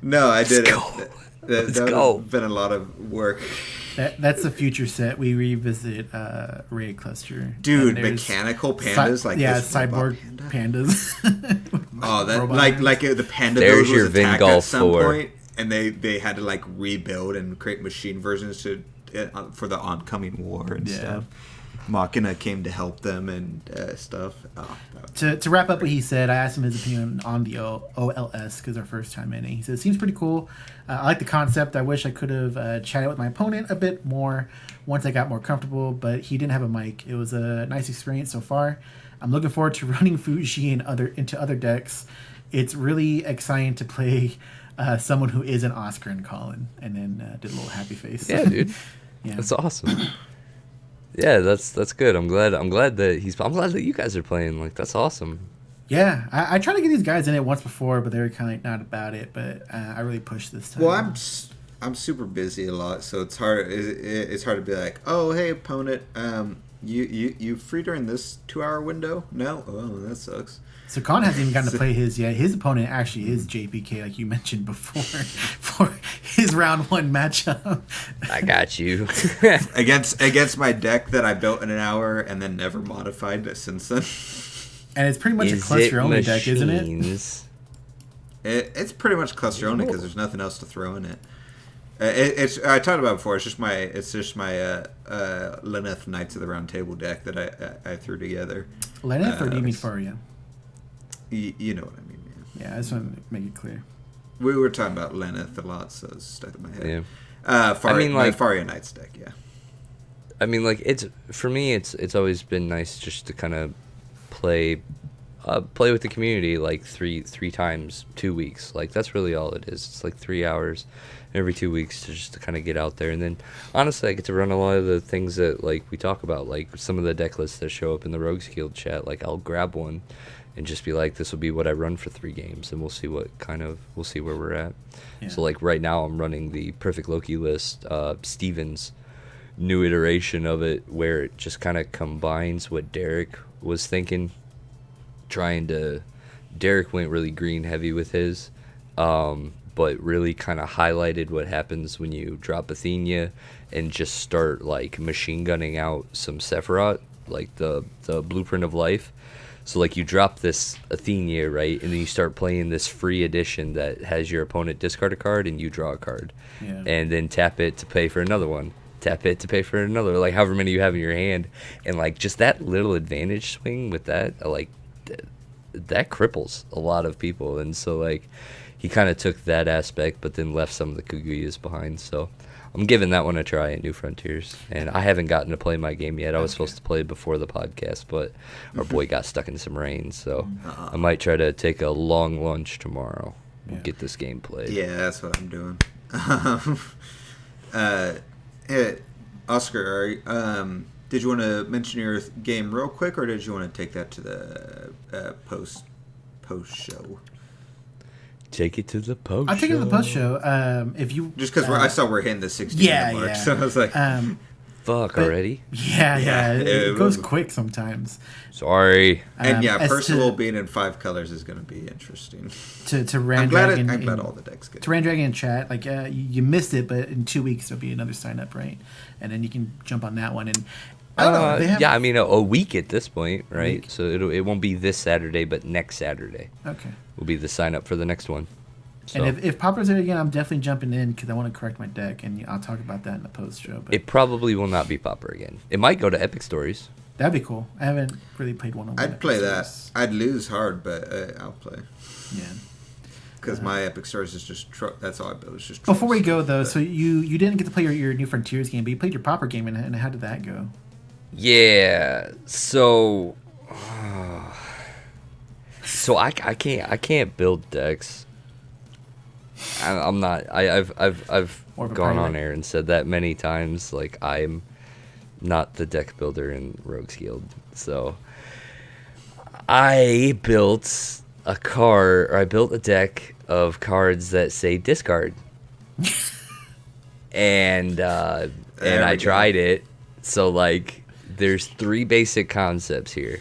No, I didn't. Let's That go. would have been a lot of work. That's the future set. We revisit Ray Cluster. Dude, mechanical pandas like this cyborg panda? pandas. Oh, that Robot like the panda There's village your was attacked Vingolf at some 4. point, and they had to like rebuild and create machine versions for the oncoming war and stuff. Machina came to help them and stuff. Oh, to wrap up what he said, I asked him his opinion on the OLS because our first time in it. He said, it seems pretty cool. I like the concept. I wish I could have chatted with my opponent a bit more once I got more comfortable, but he didn't have a mic. It was a nice experience so far. I'm looking forward to running Fuji into other decks. It's really exciting to play someone who isn't Oscar and Colin. And then did a little happy face. Yeah, dude. Yeah. That's awesome. Yeah, that's good. I'm glad that you guys are playing. Like, that's awesome. Yeah, I tried to get these guys in it once before, but they were kind of not about it. But I really pushed this time. well, I'm super busy a lot, so it's hard. It's hard to be like, oh, hey, opponent, you free during this 2-hour window? No, oh, that sucks. So Colin hasn't even gotten to play his yet. His opponent actually is JPK, like you mentioned before, for his round 1 matchup. I got you. against my deck that I built in an hour and then never modified since then. And it's pretty much a cluster only deck, isn't it? It's pretty much cluster only because there's nothing else to throw in it. It's I talked about it before. It's just my Lenneth Knights of the Round Table deck that I threw together. Lenneth, or do you mean Faria? You know what I mean, man. Yeah, I just want to make it clear. We were talking about Lenneth a lot, so it's stuck in my head. Yeah. My Faria Knights deck, yeah. I mean, like, for me, it's always been nice just to kind of play with the community like three times 2 weeks. Like, that's really all it is. It's like 3 hours every 2 weeks to kind of get out there. And then honestly, I get to run a lot of the things that like we talk about, like some of the deck lists that show up in the Rogues Guild chat. Like, I'll grab one and just be like, this will be what I run for 3 games, and we'll see where we're at. Yeah. So like right now I'm running the Perfect Loki list, Steven's new iteration of it, where it just kind of combines what Derek was thinking. Derek went really green heavy with his, but really kind of highlighted what happens when you drop Athenia and just start like machine gunning out some Sephiroth, like the Blueprint of Life. So like you drop this Athenia, right, and then you start playing this free edition that has your opponent discard a card and you draw a card, and then tap it to pay for another one. Tap it to pay for another, like however many you have in your hand, and like just that little advantage swing with that, like that cripples a lot of people. And so like he kind of took that aspect, but then left some of the Kaguyas behind. So I'm giving that one a try at New Frontiers, and I haven't gotten to play my game yet. I was supposed to play before the podcast, but our boy got stuck in some rain, so I might try to take a long lunch tomorrow and get this game played. Yeah, that's what I'm doing. Hey, Oscar, did you want to mention your game real quick, or did you want to take that to the post show? Take it to the post. I'll take it to the post show. If you just because I saw we're hitting the 60-minute mark, so I was like, fuck already. Yeah. It goes quick sometimes. Sorry. And Percival being in 5 colors is going to be interesting. To Randragon, I'm glad all the decks get. To Randragon in chat, like you missed it, but in 2 weeks there'll be another sign up, right? And then you can jump on that one. And I don't know. I mean a week at this point, right? So it won't be this Saturday, but next Saturday. Okay. Will be the sign up for the next one. So. And if Popper's there again, I'm definitely jumping in because I want to correct my deck, and I'll talk about that in the post show. But it probably will not be Popper again. It might go to Epic Stories. That'd be cool. I haven't really played one on. I'd play that. I'd lose hard, but I'll play. because my Epic Stars is just that's all I built. It's just before we go though. So you didn't get to play your New Frontiers game, but you played your Pauper game, and how did that go? Yeah. So I can't build decks. I'm not. I've gone on air and said that many times. Like, I'm not the deck builder in Rogues Guild. So I built a deck of cards that say discard. and I tried it. So, like, there's 3 basic concepts here.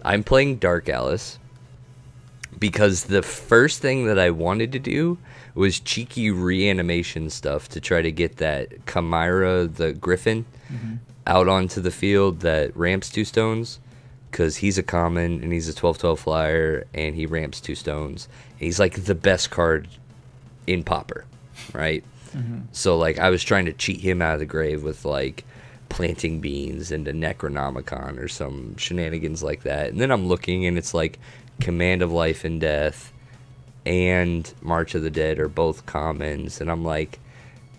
I'm playing Dark Alice because the first thing that I wanted to do was cheeky reanimation stuff to try to get that Chimera, the Griffin, out onto the field that ramps 2 stones, because he's a common and he's a 12/12 flyer and he ramps 2 stones. And he's like the best card in Pauper, right? So, like, I was trying to cheat him out of the grave with, like, planting beans into Necronomicon or some shenanigans like that. And then I'm looking and it's like Command of Life and Death and March of the Dead are both commons, and I'm like,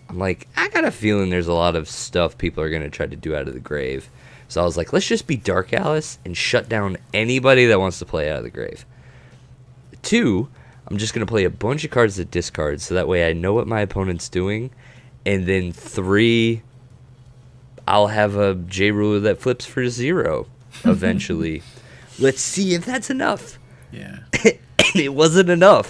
I got a feeling there's a lot of stuff people are going to try to do out of the grave. So I was like, let's just be Dark Alice and shut down anybody that wants to play out of the grave. 2, I'm just going to play a bunch of cards that discard, so that way I know what my opponent's doing. And then 3, I'll have a J-Ruler that flips for 0 eventually. Let's see if that's enough. Yeah. It wasn't enough.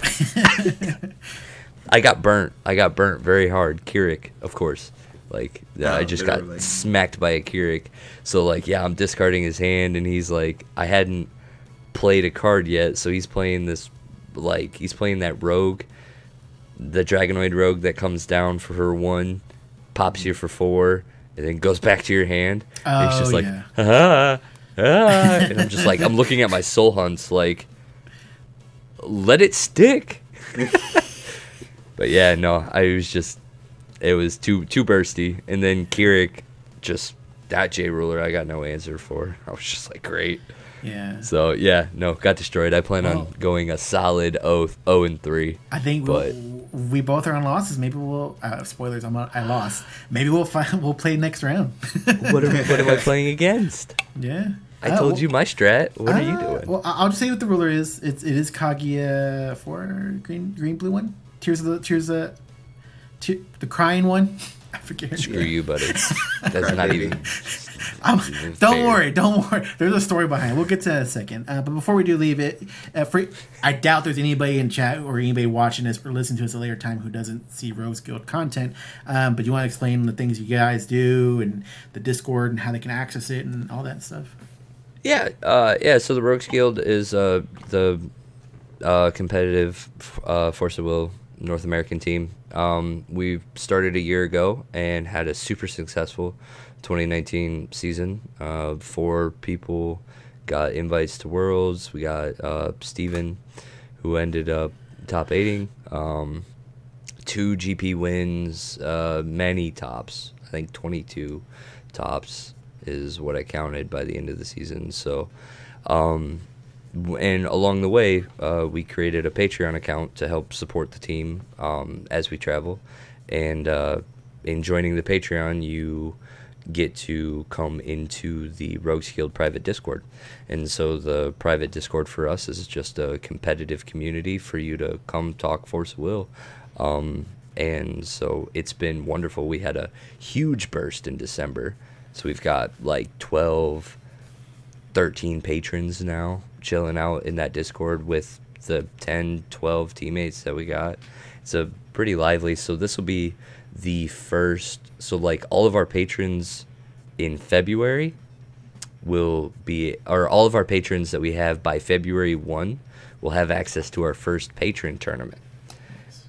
I got burnt very hard. Keurig, of course. Like, I just got smacked by a Keurig. So, like, yeah, I'm discarding his hand, and he's like, I hadn't played a card yet, so he's playing this, like, he's playing that rogue, the Dragonoid rogue that comes down for her 1, pops you for 4, and then goes back to your hand. And it's just like, and I'm just like, I'm looking at my soul hunts, like, let it stick. But yeah, no, it was too bursty. And then Keurig, just that J-Ruler I got no answer for. I was just like, great. Yeah. So yeah, no, got destroyed. I plan on going a solid 0-3. I think we both are on losses. Maybe we'll spoilers. I lost. Maybe we'll play next round. What am I playing against? Yeah. I told you my strat. What are you doing? Well, I'll just say what the ruler is. It is Kaguya 4 green blue one. The crying one. I forget. Screw you, buddy. That's not even. Don't worry. There's a story behind it. We'll get to that in a second. But before we do leave it, I doubt there's anybody in chat or anybody watching this or listening to us at a later time who doesn't see Rogues Guild content. But you want to explain the things you guys do and the Discord and how they can access it and all that stuff? Yeah. So the Rogues Guild is the competitive Force of Will North American team. We started a year ago and had a super successful 2019 season. 4 people got invites to Worlds. We got Steven, who ended up top 8ing. 2 GP wins, many tops. I think 22 tops is what I counted by the end of the season. So, and along the way, we created a Patreon account to help support the team as we travel. And in joining the Patreon, you get to come into the Rogues Guild private Discord. And so the private Discord for us is just a competitive community for you to come talk Force of Will. And so it's been wonderful. We had a huge burst in December. So we've got like 12, 13 patrons now chilling out in that Discord with the 10, 12 teammates that we got. It's a pretty lively. So this will be the first. So, like, all of our patrons in February will be, or all of our patrons that we have by February 1 will have access to our first patron tournament.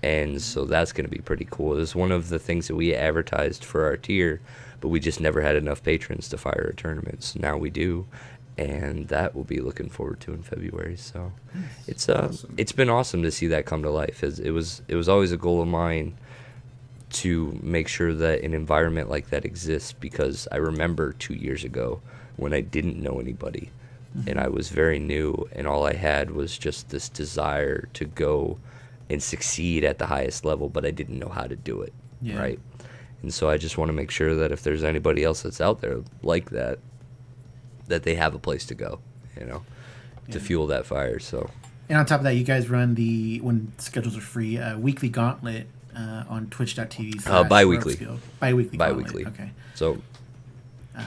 And so that's going to be pretty cool. It's one of the things that we advertised for our tier, but we just never had enough patrons to fire a tournament. So now we do, and that we'll be looking forward to in February. So it's awesome. It's been awesome to see that come to life. It was always a goal of mine to make sure that an environment like that exists, because I remember 2 years ago when I didn't know anybody and I was very new, and all I had was just this desire to go and succeed at the highest level, but I didn't know how to do it. Yeah. Right. And so I just want to make sure that if there's anybody else that's out there like that, that they have a place to go, you know, to fuel that fire. So. And on top of that, you guys run when schedules are free, weekly gauntlet on twitch.tv. Bi-weekly. Bi-weekly. Bi-weekly. Gauntlet. Okay. So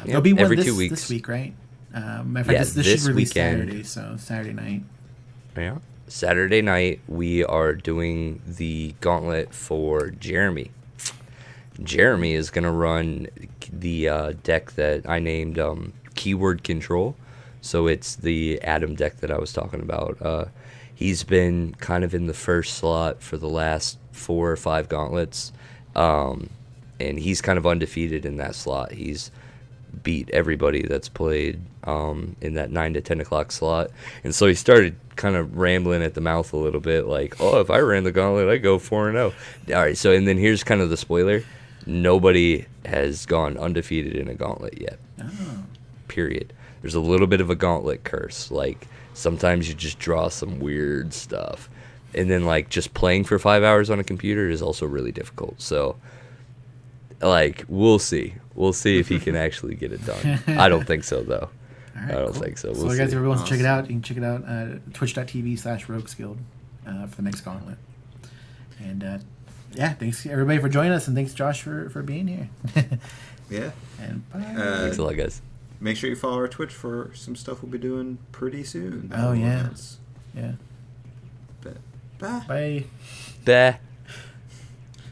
there'll be one every 2 weeks. this week, right? Matter of fact, this should release weekend, Saturday, so Saturday night. Yeah. Saturday night, we are doing the gauntlet for Jeremy. Jeremy is going to run the deck that I named Keyword Control. So it's the Adam deck that I was talking about. He's been kind of in the first slot for the last 4 or 5 gauntlets. And he's kind of undefeated in that slot. He's beat everybody that's played in that 9 to 10 o'clock slot. And so he started kind of rambling at the mouth a little bit like, oh, if I ran the gauntlet, I'd go 4-0. All right, so and then here's kind of the spoiler. Nobody has gone undefeated in a gauntlet yet. Oh. Period. There's a little bit of a gauntlet curse. Like, sometimes you just draw some weird stuff. And then, like, just playing for 5 hours on a computer is also really difficult. So, like, we'll see. We'll see if he can actually get it done. I don't think so, though. All right, I don't cool. think so. So, We'll guys, if see. everyone wants to check it out, you can check it out twitch.tv/roguesguild for the next gauntlet. And, yeah, thanks everybody for joining us, and thanks Josh for being here. Yeah. And bye. Thanks a lot, guys. Make sure you follow our Twitch for some stuff we'll be doing pretty soon. Oh, yeah. Yeah. Bye. Bye. Bah.